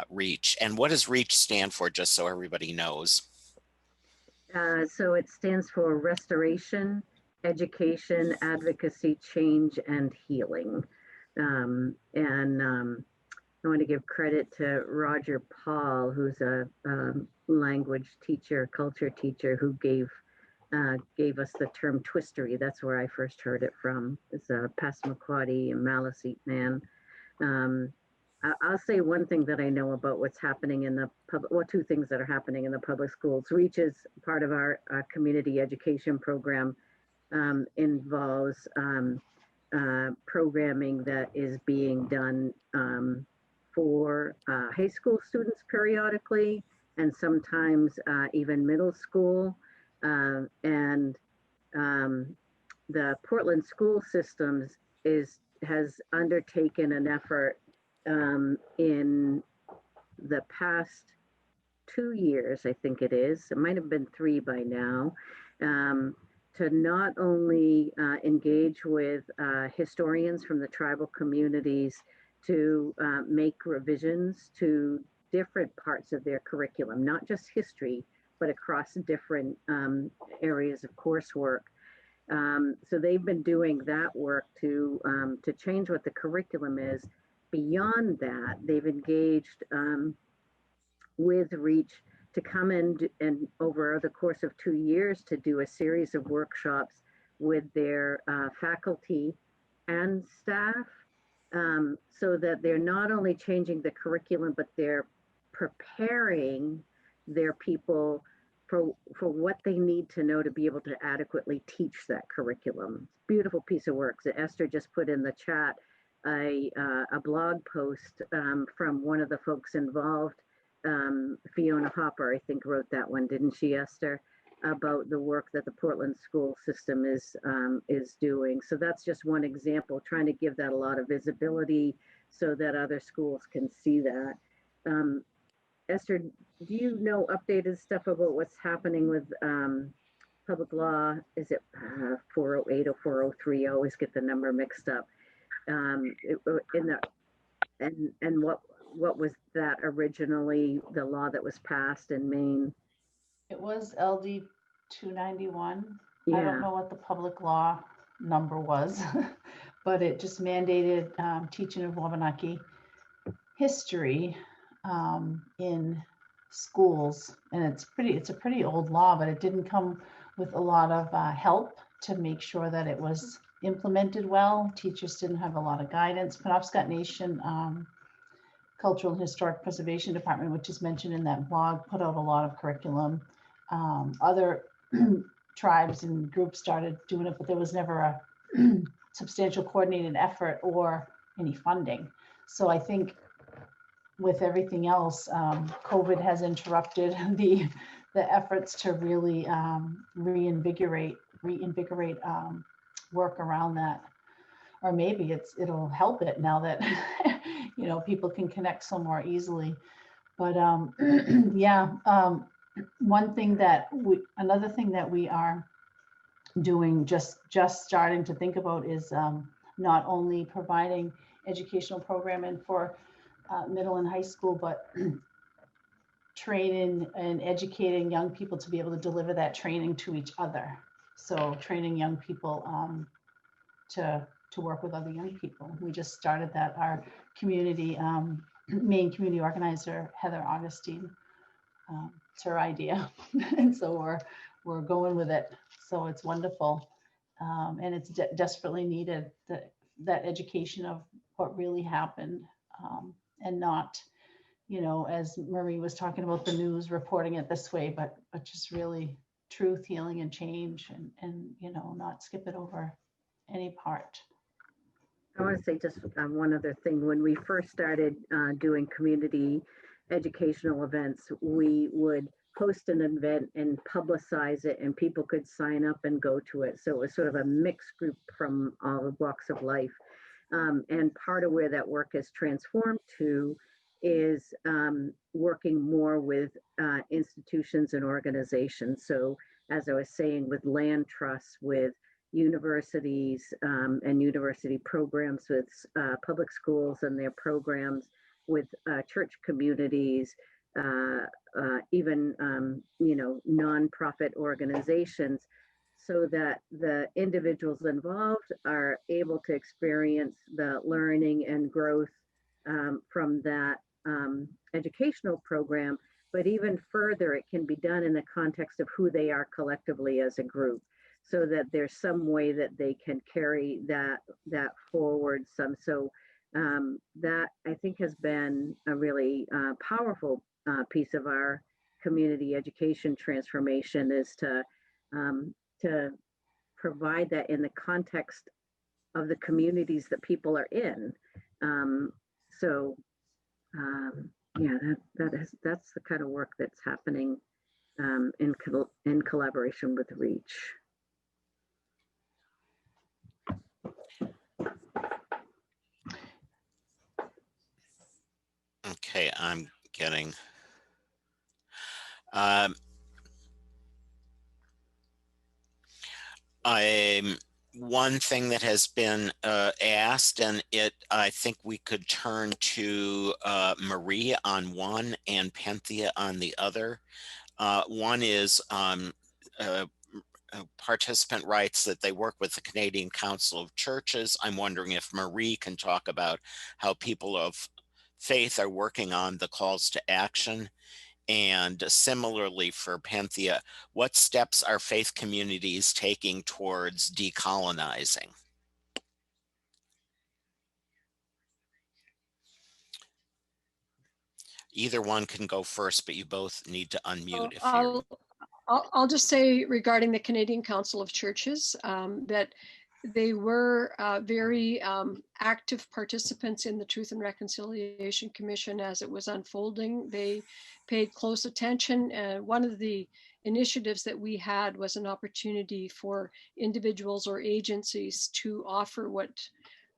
REACH? And what does REACH stand for, just so everybody knows? so it stands for Restoration, Education, Advocacy, Change, and Healing. I want to give credit to Roger Paul, who's a language teacher, culture teacher, who gave us the term twistery. That's where I first heard it from. It's a Passamaquoddy and Maliseet man. I'll say one thing that I know about what's happening in the public, well, two things that are happening in the public schools. REACH is part of our community education program, involves programming that is being done for high school students periodically, and sometimes even middle school. The Portland school systems has undertaken an effort in the past 2 years, I think it might have been 3 by now, to not only engage with historians from the tribal communities to make revisions to different parts of their curriculum, not just history, but across different areas of coursework. So they've been doing that work to change what the curriculum is. Beyond that, they've engaged with REACH to come in and over the course of 2 years to do a series of workshops with their faculty and staff, so that they're not only changing the curriculum, but they're preparing their people for what they need to know to be able to adequately teach that curriculum. Beautiful piece of work. So Esther just put in the chat a blog post from one of the folks involved. Fiona Hopper, I think, wrote that one, didn't she, Esther? About the work that the Portland school system is doing. So that's just one example, trying to give that a lot of visibility so that other schools can see that. Esther, do you know updated stuff about what's happening with public law? Is it 408 or 403? I always get the number mixed up. What was that originally, the law that was passed in Maine? It was LD 291. Yeah. I don't know what the public law number was, but it just mandated teaching of Wabanaki history in schools. And it's a pretty old law, but it didn't come with a lot of help to make sure that it was implemented well. Teachers didn't have a lot of guidance. Penobscot Nation Cultural and Historic Preservation Department, which is mentioned in that blog, put out a lot of curriculum. Other tribes and groups started doing it, but there was never a substantial coordinated effort or any funding. So I think with everything else, COVID has interrupted the efforts to really reinvigorate work around that. Or maybe it'll help it now that people can connect so more easily. But yeah, another thing that we are doing, just starting to think about, is not only providing educational programming for middle and high school, but training and educating young people to be able to deliver that training to each other. So training young people to work with other young people. We just started that. Our community, Maine community organizer, Heather Augustine, it's her idea. And so we're going with it. So it's wonderful. And it's desperately needed, that education of what really happened, and not you know, as Marie was talking about the news reporting it this way, but just really truth, healing, and change, and you know, not skip it over any part. I want to say just one other thing. When we first started doing community educational events, we would host an event and publicize it, and people could sign up and go to it. So it was sort of a mixed group from all walks of life. And part of where that work has transformed to is working more with institutions and organizations. So as I was saying, with land trusts, with universities and university programs, with public schools and their programs, with church communities, even you know, nonprofit organizations, so that the individuals involved are able to experience the learning and growth from that educational program. But even further, it can be done in the context of who they are collectively as a group, so that there's some way that they can carry that forward some. So that, I think, has been a really powerful piece of our community education transformation, is to provide that in the context of the communities that people are in. So yeah, that's the kind of work that's happening in collaboration with Reach. Okay, I'm getting. One thing that has been asked, and I think we could turn to Marie on one and Penthea on the other. One is participant writes that they work with the Canadian Council of Churches. I'm wondering if Marie can talk about how people of faith are working on the calls to action. And similarly for Penthea, what steps are faith communities taking towards decolonizing? Either one can go first, but you both need to unmute if you're. I'll just say regarding the Canadian Council of Churches that they were very active participants in the Truth and Reconciliation Commission as it was unfolding. They paid close attention. One of the initiatives that we had was an opportunity for individuals or agencies to offer what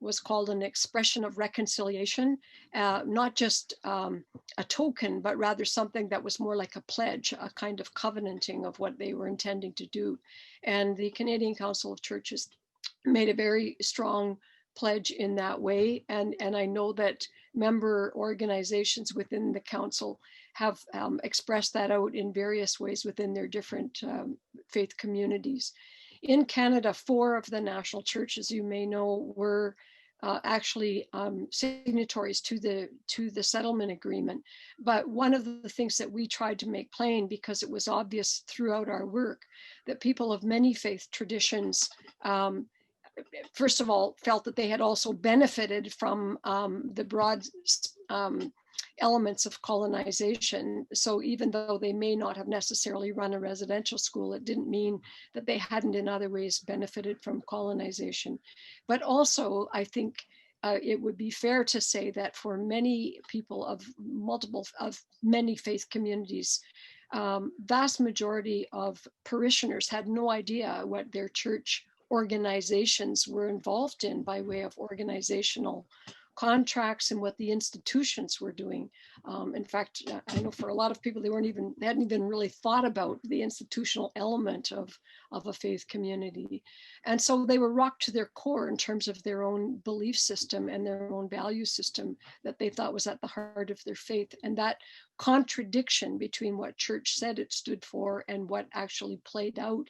was called an expression of reconciliation, not just a token, but rather something that was more like a pledge, a kind of covenanting of what they were intending to do. And the Canadian Council of Churches made a very strong pledge in that way. And I know that member organizations within the council have expressed that out in various ways within their different faith communities. In Canada, 4 of the national churches, you may know, were actually signatories to the settlement agreement. But one of the things that we tried to make plain, because it was obvious throughout our work that people of many faith traditions, first of all, felt that they had also benefited from the broad elements of colonization. So even though they may not have necessarily run a residential school, it didn't mean that they hadn't in other ways benefited from colonization. But also, I think it would be fair to say that for many people of many faith communities, vast majority of parishioners had no idea what their church organizations were involved in by way of organizational contracts and what the institutions were doing. In fact, I know for a lot of people, they hadn't even really thought about the institutional element of a faith community. And so they were rocked to their core in terms of their own belief system and their own value system that they thought was at the heart of their faith. And that contradiction between what church said it stood for and what actually played out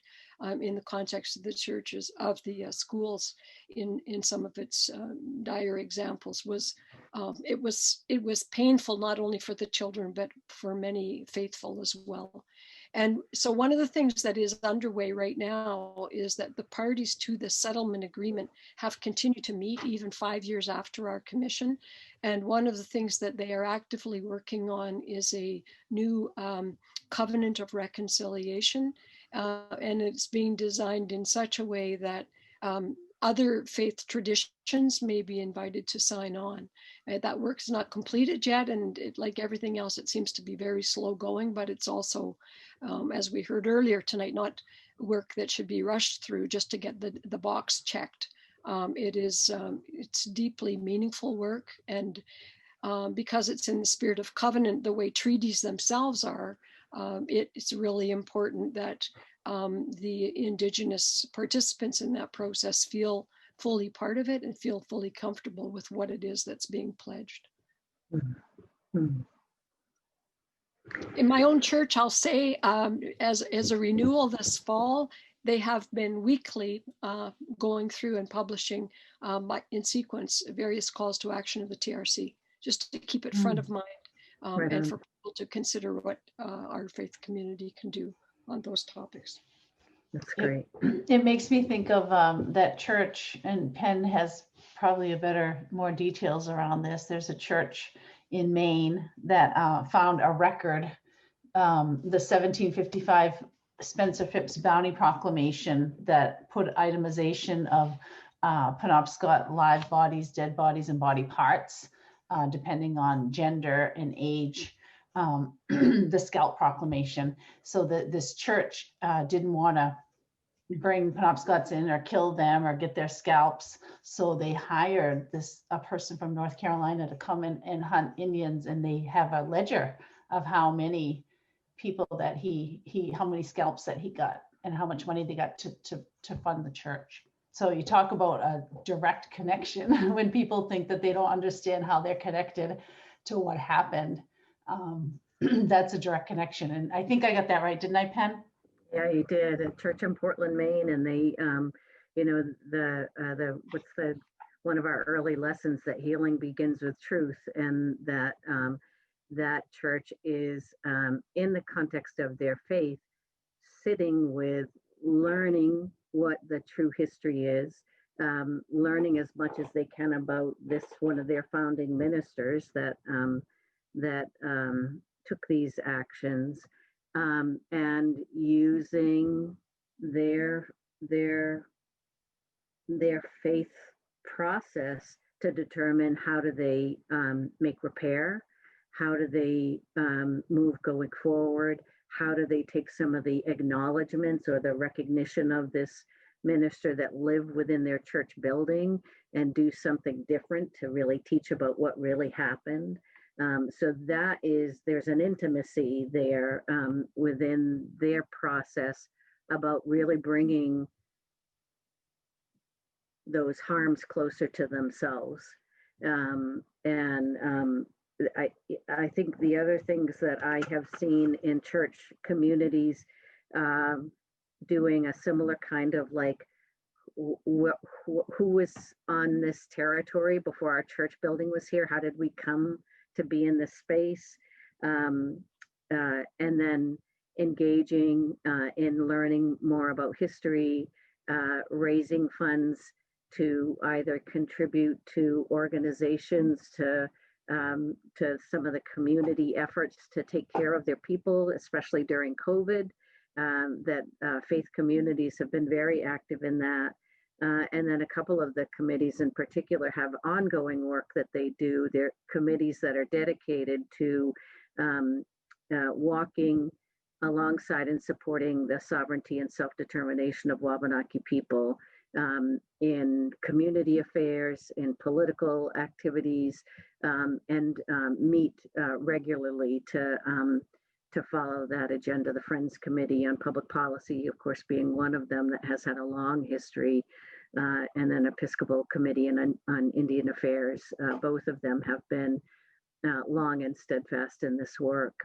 in the context of the churches, of the schools, in some of its dire examples, was it was painful not only for the children but for many faithful as well. And so one of the things that is underway right now is that the parties to the settlement agreement have continued to meet even 5 years after our commission. And one of the things that they are actively working on is a new covenant of reconciliation. And it's being designed in such a way that other faith traditions may be invited to sign on. That work's not completed yet, and like everything else, it seems to be very slow going, but it's also, as we heard earlier tonight, not work that should be rushed through just to get the box checked. It's deeply meaningful work, and because it's in the spirit of covenant, the way treaties themselves are, it's really important that the Indigenous participants in that process feel fully part of it and feel fully comfortable with what it is that's being pledged. Mm-hmm. In my own church, I'll say, as a renewal this fall, they have been weekly going through and publishing in sequence various calls to action of the TRC, just to keep it front of mind and for people to consider what our faith community can do on those topics. That's great. It makes me think of that church, and Penn has probably more details around this. There's a church in Maine that found a record, the 1755 Spencer Phipps Bounty Proclamation that put itemization of Penobscot live bodies, dead bodies, and body parts, depending on gender and age. The scalp proclamation. So that this church didn't want to bring Penobscots in or kill them or get their scalps. So they hired a person from North Carolina to come in and hunt Indians, and they have a ledger of how many people that how many scalps that he got and how much money they got to fund the church. So you talk about a direct connection when people think that they don't understand how they're connected to what happened. That's a direct connection. And I think I got that right, didn't I, Penn? Yeah, you did. A church in Portland, Maine, and they, you know, one of our early lessons, that healing begins with truth, and that that church is in the context of their faith, sitting with learning what the true history is, learning as much as they can about this, one of their founding ministers that took these actions, and using their faith process to determine how do they make repair, how do they move going forward, how do they take some of the acknowledgments or the recognition of this minister that lived within their church building and do something different to really teach about what really happened. So there's an intimacy there within their process about really bringing those harms closer to themselves. I think the other things that I have seen in church communities doing a similar kind of like, who was on this territory before our church building was here? How did we come to be in this space? And then engaging in learning more about history, raising funds to either contribute to organizations, to some of the community efforts to take care of their people, especially during COVID, that faith communities have been very active in that. And then a couple of the committees in particular have ongoing work that they do. They're committees that are dedicated to walking alongside and supporting the sovereignty and self-determination of Wabanaki people in community affairs, in political activities, and meet regularly to follow that agenda. The Friends Committee on Public Policy, of course, being one of them, that has had a long history, and then Episcopal Committee on Indian Affairs. Both of them have been long and steadfast in this work.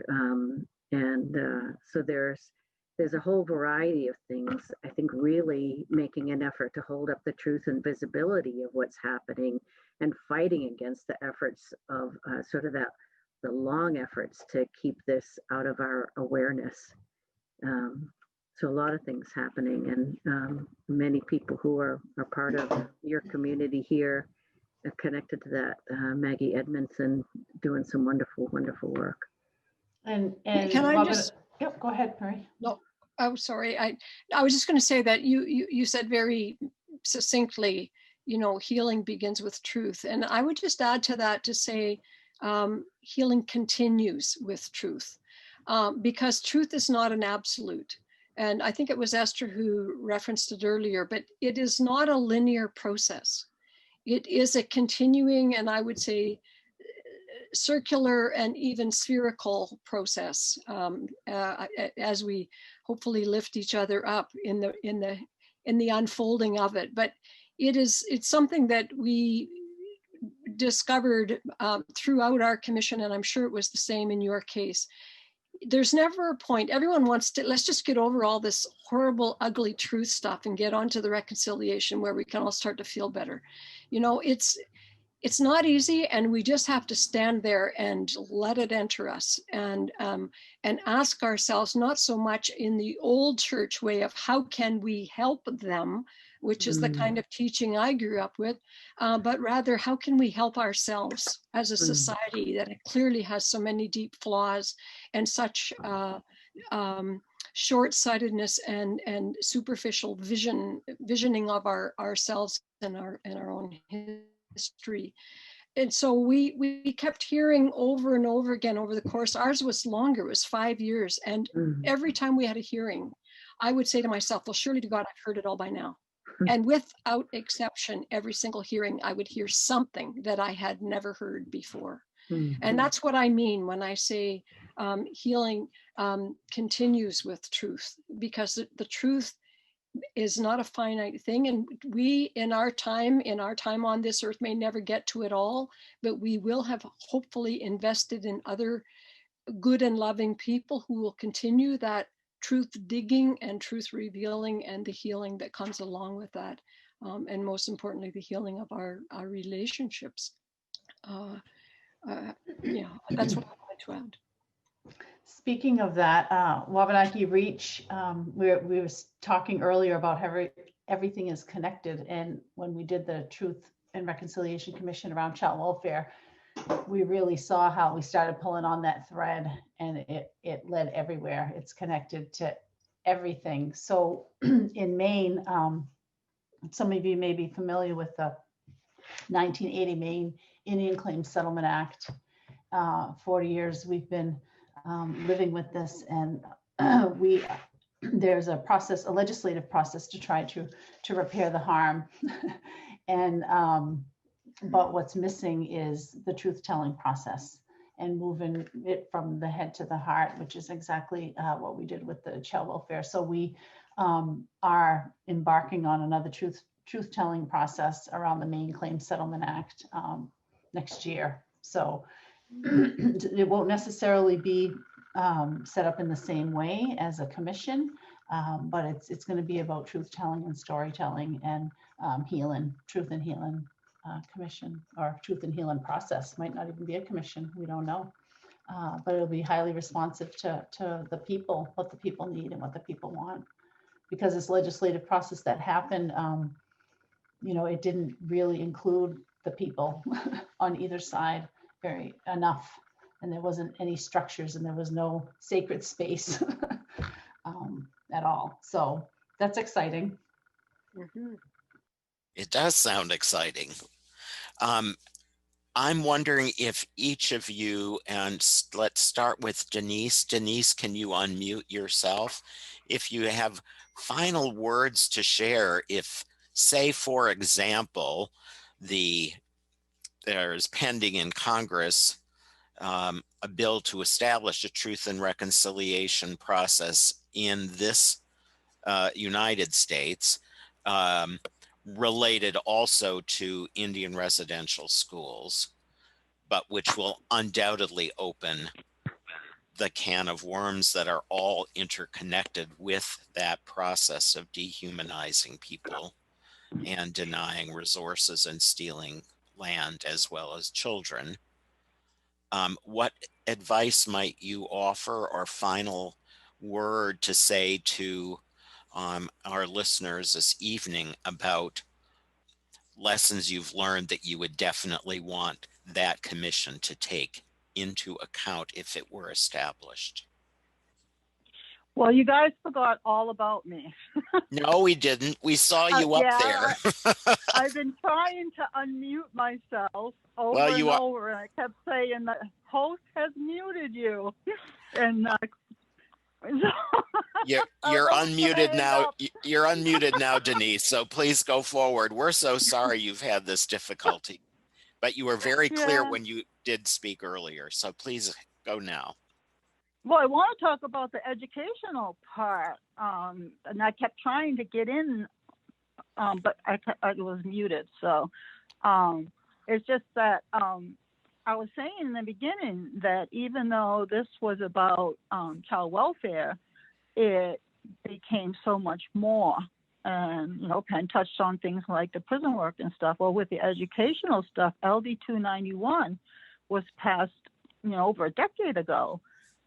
So there's a whole variety of things, I think, really making an effort to hold up the truth and visibility of what's happening, and fighting against the efforts of the long efforts to keep this out of our awareness. So a lot of things happening, and many people who are part of your community here are connected to that. Maggie Edmondson doing some wonderful, wonderful work. And Can I Robin, just, yep, go ahead, Marie. no, oh, sorry. I was just going to say that you said very succinctly, you know, healing begins with truth. And I would just add to that to say healing continues with truth, because truth is not an absolute. And I think it was Esther who referenced it earlier, but it is not a linear process. It is a continuing, and I would say circular and even spherical process, as we hopefully lift each other up in the unfolding of it. But it's something that we discovered throughout our commission, and I'm sure it was the same in your case. There's never a point. Everyone wants to, let's just get over all this horrible, ugly truth stuff and get on to the reconciliation where we can all start to feel better. You know, it's not easy, and we just have to stand there and let it enter us, and ask ourselves, not so much in the old church way of how can we help them, which is the kind of teaching I grew up with, but rather how can we help ourselves as a society that clearly has so many deep flaws and such short-sightedness and superficial visioning of ourselves and our own history. And so we kept hearing over and over again over the course. Ours was longer, it was 5 years. And every time we had a hearing, I would say to myself, well, surely to God, I've heard it all by now. And without exception, every single hearing, I would hear something that I had never heard before. And that's what I mean when I say healing continues with truth, because the truth is not a finite thing, and we in our time on this earth may never get to it all, but we will have hopefully invested in other good and loving people who will continue that truth digging and truth revealing and the healing that comes along with that, and most importantly the healing of our relationships. Yeah, that's what I wanted to add. Speaking of that, Wabanaki Reach, we were talking earlier about how everything is connected. And when we did the Truth and Reconciliation Commission around child welfare, we really saw how we started pulling on that thread, and it led everywhere. It's connected to everything. So in Maine, some of you may be familiar with the 1980 Maine Indian Claims Settlement Act. 40 years we've been living with this, and there's a process, a legislative process to try to repair the harm. And but what's missing is the truth-telling process and moving it from the head to the heart, which is exactly what we did with the child welfare. So we are embarking on another truth-telling process around the Maine Claims Settlement Act next year. So it won't necessarily be set up in the same way as a commission, but it's going to be about truth-telling and storytelling and healing, truth and healing commission, or truth and healing process. Might not even be a commission, we don't know, but it'll be highly responsive to the people, what the people need and what the people want. Because this legislative process that happened, you know, it didn't really include the people on either side enough, and there wasn't any structures and there was no sacred space at all. So that's exciting. It does sound exciting. I'm wondering if each of you, and let's start with Denise. Denise, can you unmute yourself? If you have final words to share, if, say, for example, there's pending in Congress a bill to establish a truth and reconciliation process in this United States, related also to Indian residential schools, but which will undoubtedly open the can of worms that are all interconnected with that process of dehumanizing people and denying resources and stealing land as well as children. What advice might you offer, or final word to say to our listeners this evening about lessons you've learned that you would definitely want that commission to take into account if it were established? Well, you guys forgot all about me. No, we didn't. We saw you up Yeah, there. I've been trying to unmute myself over Well, and you are. over, and I kept saying the host has muted you. And You're unmuted now. Up. You're unmuted now, Denise. So please go forward. We're so sorry you've had this difficulty, but you were very clear Yeah. when you did speak earlier. So please go now. Well, I want to talk about the educational part, and I kept trying to get in, but I was muted. So it's just that I was saying in the beginning that even though this was about child welfare, it became so much more. And, you know, Penn touched on things like the prison work and stuff. Well, with the educational stuff, LD 291 was passed, you know, over a decade ago,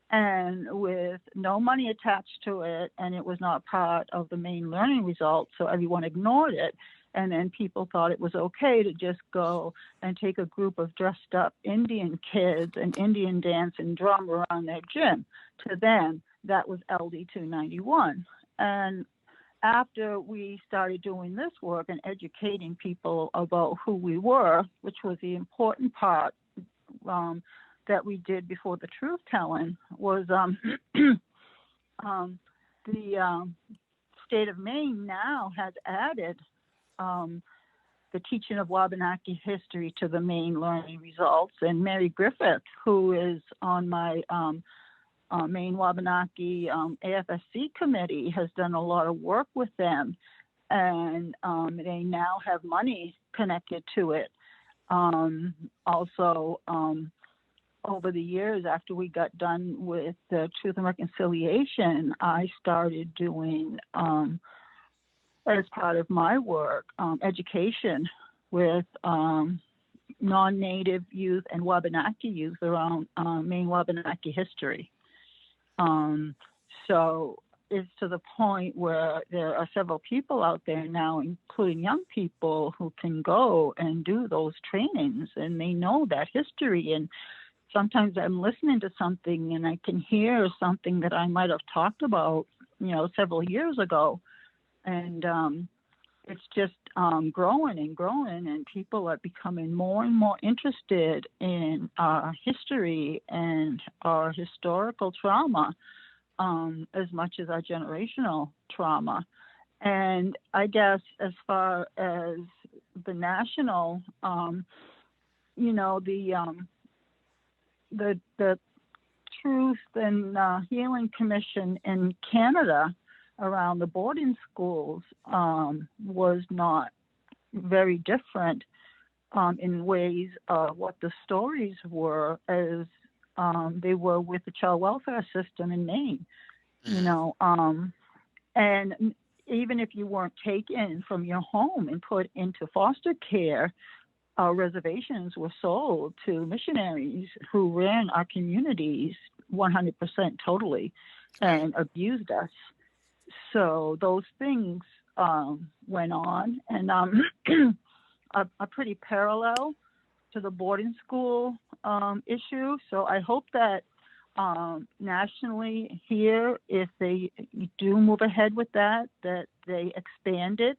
and with no money attached to it, and it was not part of the Maine learning results, so everyone ignored it. And then people thought it was okay to just go and take a group of dressed up Indian kids and Indian dance and drum around their gym. To them, that was LD 291. And after we started doing this work and educating people about who we were, which was the important part that we did before the truth telling, was the state of Maine now has added the teaching of Wabanaki history to the Maine learning results. And Mary Griffith, who is on my Maine Wabanaki AFSC committee, has done a lot of work with them, and they now have money connected to it. Also, over the years, after we got done with the Truth and Reconciliation, I started doing, as part of my work, education with non-Native youth and Wabanaki youth around Maine Wabanaki history. So it's to the point where there are several people out there now, including young people, who can go and do those trainings, and they know that history. And sometimes I'm listening to something and I can hear something that I might have talked about, you know, several years ago. And it's just growing and growing, and people are becoming more and more interested in our history and our historical trauma as much as our generational trauma. And I guess as far as the national, you know, the Truth and Healing Commission in Canada around the boarding schools was not very different in ways of what the stories were as they were with the child welfare system in Maine, you know, and even if you weren't taken from your home and put into foster care, our reservations were sold to missionaries who ran our communities 100% totally and abused us. So those things went on, and are pretty parallel to the boarding school issue. So I hope that nationally here, if they do move ahead with that, that they expand it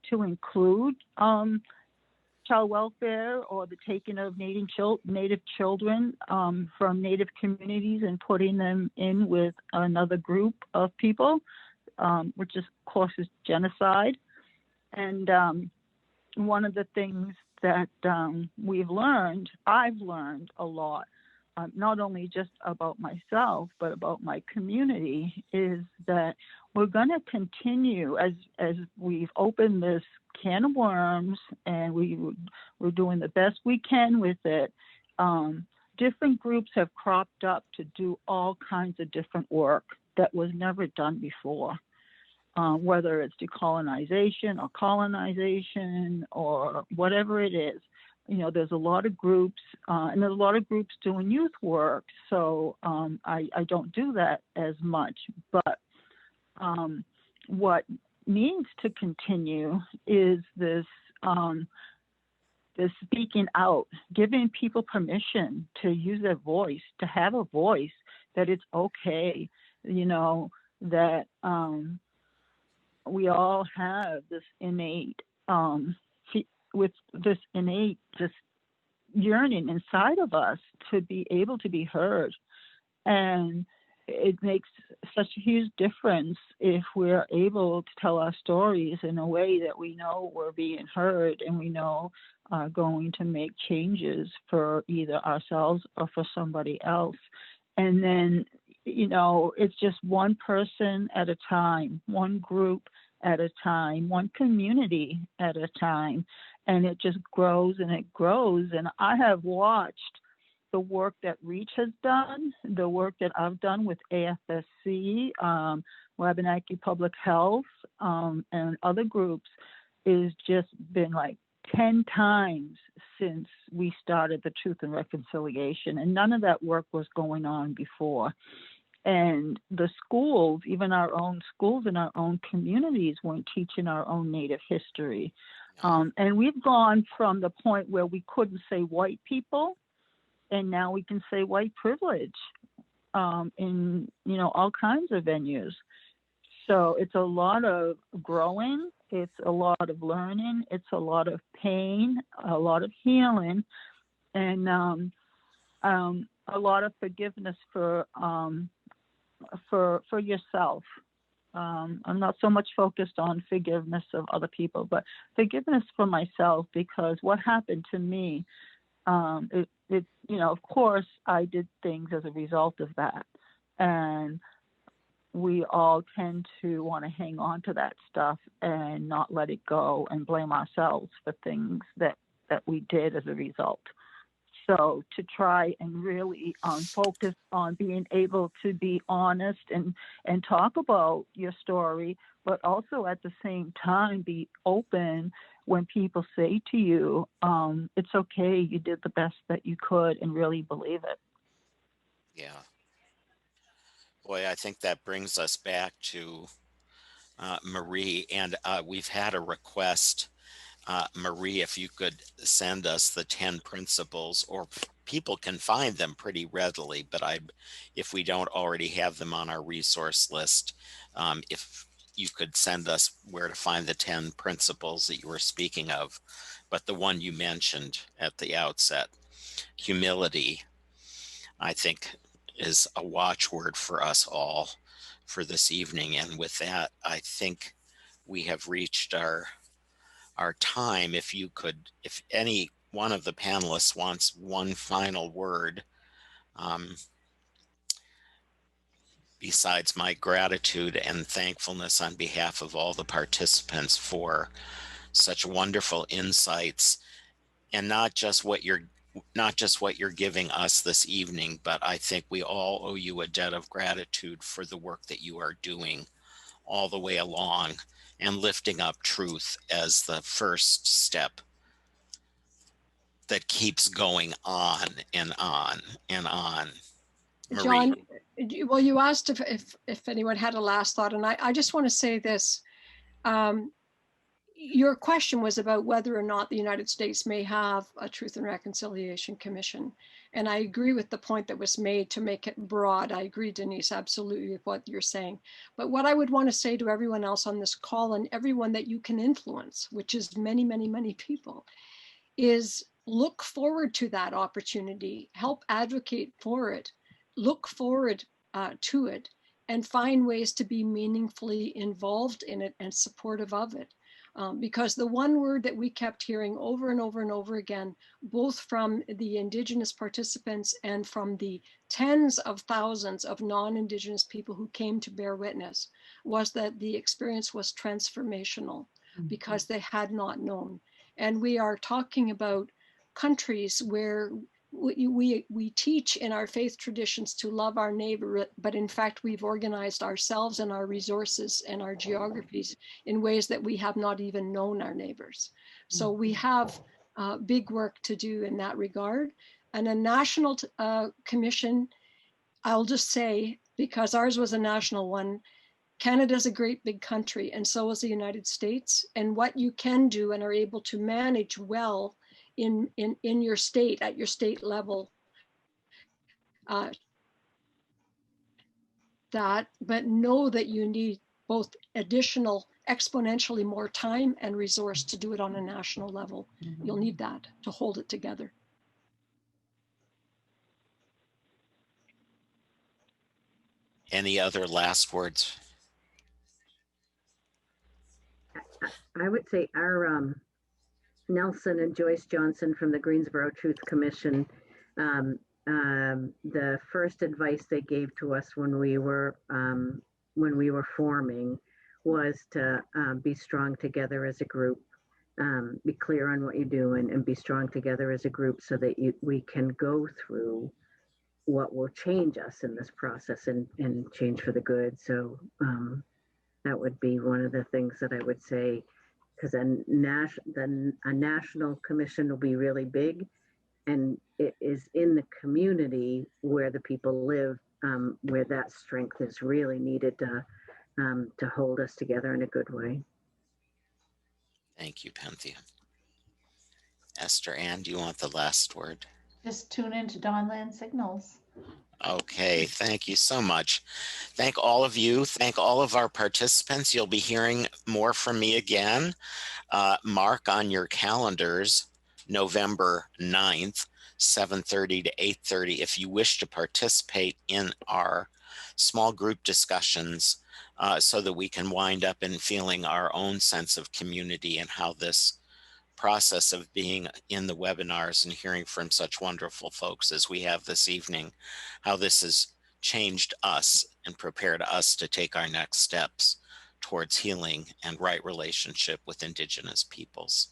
to include child welfare or the taking of Native children from Native communities and putting them in with another group of people, which is, of course, is genocide. And one of the things that I've learned a lot, not only just about myself, but about my community, is that we're going to continue as we've opened this can of worms, and we're doing the best we can with it. Different groups have cropped up to do all kinds of different work that was never done before, whether it's decolonization or colonization or whatever it is. there's a lot of groups, and there's a lot of groups doing youth work. So I don't do that as much. But what needs to continue is this speaking out, giving people permission to use their voice, to have a voice, that it's okay, that we all have this innate, with this innate just yearning inside of us to be able to be heard. And it makes such a huge difference if we're able to tell our stories in a way that we know we're being heard and we know are going to make changes for either ourselves or for somebody else. And then, it's just one person at a time, one group at a time, one community at a time. And it just grows and it grows. And I have watched the work that REACH has done, the work that I've done with AFSC, Wabanaki Public Health, and other groups, is just been like 10 times since we started the Truth and Reconciliation. And none of that work was going on before. And the schools, even our own schools in our own communities, weren't teaching our own Native history. And we've gone from the point where we couldn't say white people, and now we can say white privilege in, all kinds of venues. So it's a lot of growing, it's a lot of learning, it's a lot of pain, a lot of healing, and a lot of forgiveness for yourself. I'm not so much focused on forgiveness of other people, but forgiveness for myself, because what happened to me, of course, I did things as a result of that. And we all tend to want to hang on to that stuff and not let it go and blame ourselves for things that we did as a result. So to try and really focus on being able to be honest and talk about your story, but also at the same time be open when people say to you, it's okay, you did the best that you could, and really believe it. Yeah. Boy, I think that brings us back to Marie, and we've had a request. Marie, if you could send us the 10 principles, or people can find them pretty readily, but if we don't already have them on our resource list, if you could send us where to find the 10 principles that you were speaking of. But the one you mentioned at the outset, humility, I think is a watchword for us all for this evening. And with that, I think we have reached our time. If any one of the panelists wants one final word, besides my gratitude and thankfulness on behalf of all the participants for such wonderful insights, and not just what you're giving us this evening, but I think we all owe you a debt of gratitude for the work that you are doing all the way along, and lifting up truth as the first step that keeps going on and on and on. Marie. John, well, you asked if anyone had a last thought, and I just want to say this. Your question was about whether or not the United States may have a Truth and Reconciliation Commission. And I agree with the point that was made to make it broad. I agree, Denise, absolutely with what you're saying. But what I would want to say to everyone else on this call, and everyone that you can influence, which is many, many, many people, is look forward to that opportunity, help advocate for it, look forward to it, and find ways to be meaningfully involved in it and supportive of it. Because the one word that we kept hearing over and over and over again, both from the Indigenous participants and from the tens of thousands of non-Indigenous people who came to bear witness, was that the experience was transformational because they had not known. And we are talking about countries where we teach in our faith traditions to love our neighbor, but in fact, we've organized ourselves and our resources and our geographies in ways that we have not even known our neighbors. So we have big work to do in that regard. And a national commission, I'll just say, because ours was a national one, Canada's a great big country, and so is the United States. And what you can do and are able to manage well in your state, at your state level, but know that you need both additional, exponentially more time and resource to do it on a national level. You'll need that to hold it together. Any other last words? I would say our Nelson and Joyce Johnson from the Greensboro Truth Commission, the first advice they gave to us when we were forming was to be strong together as a group, be clear on what you're doing, and be strong together as a group so that we can go through what will change us in this process and change for the good. So that would be one of the things that I would say, because a national commission will be really big, and it is in the community where the people live, where that strength is really needed to hold us together in a good way. Thank you, Penthea. Esther Ann, do you want the last word? Just tune into Dawnland Signals. Okay, thank you so much. Thank all of you. Thank all of our participants. You'll be hearing more from me again. Mark on your calendars November 9th, 7:30 to 8:30, if you wish to participate in our small group discussions, so that we can wind up in feeling our own sense of community and how this process of being in the webinars and hearing from such wonderful folks as we have this evening, how this has changed us and prepared us to take our next steps towards healing and right relationship with Indigenous peoples.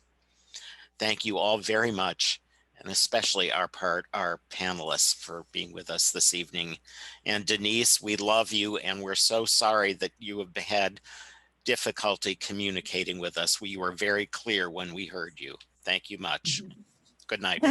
Thank you all very much, and especially our panelists for being with us this evening. And Denise, we love you, and we're so sorry that you have had difficulty communicating with us. We were very clear when we heard you. Thank you much. Good night.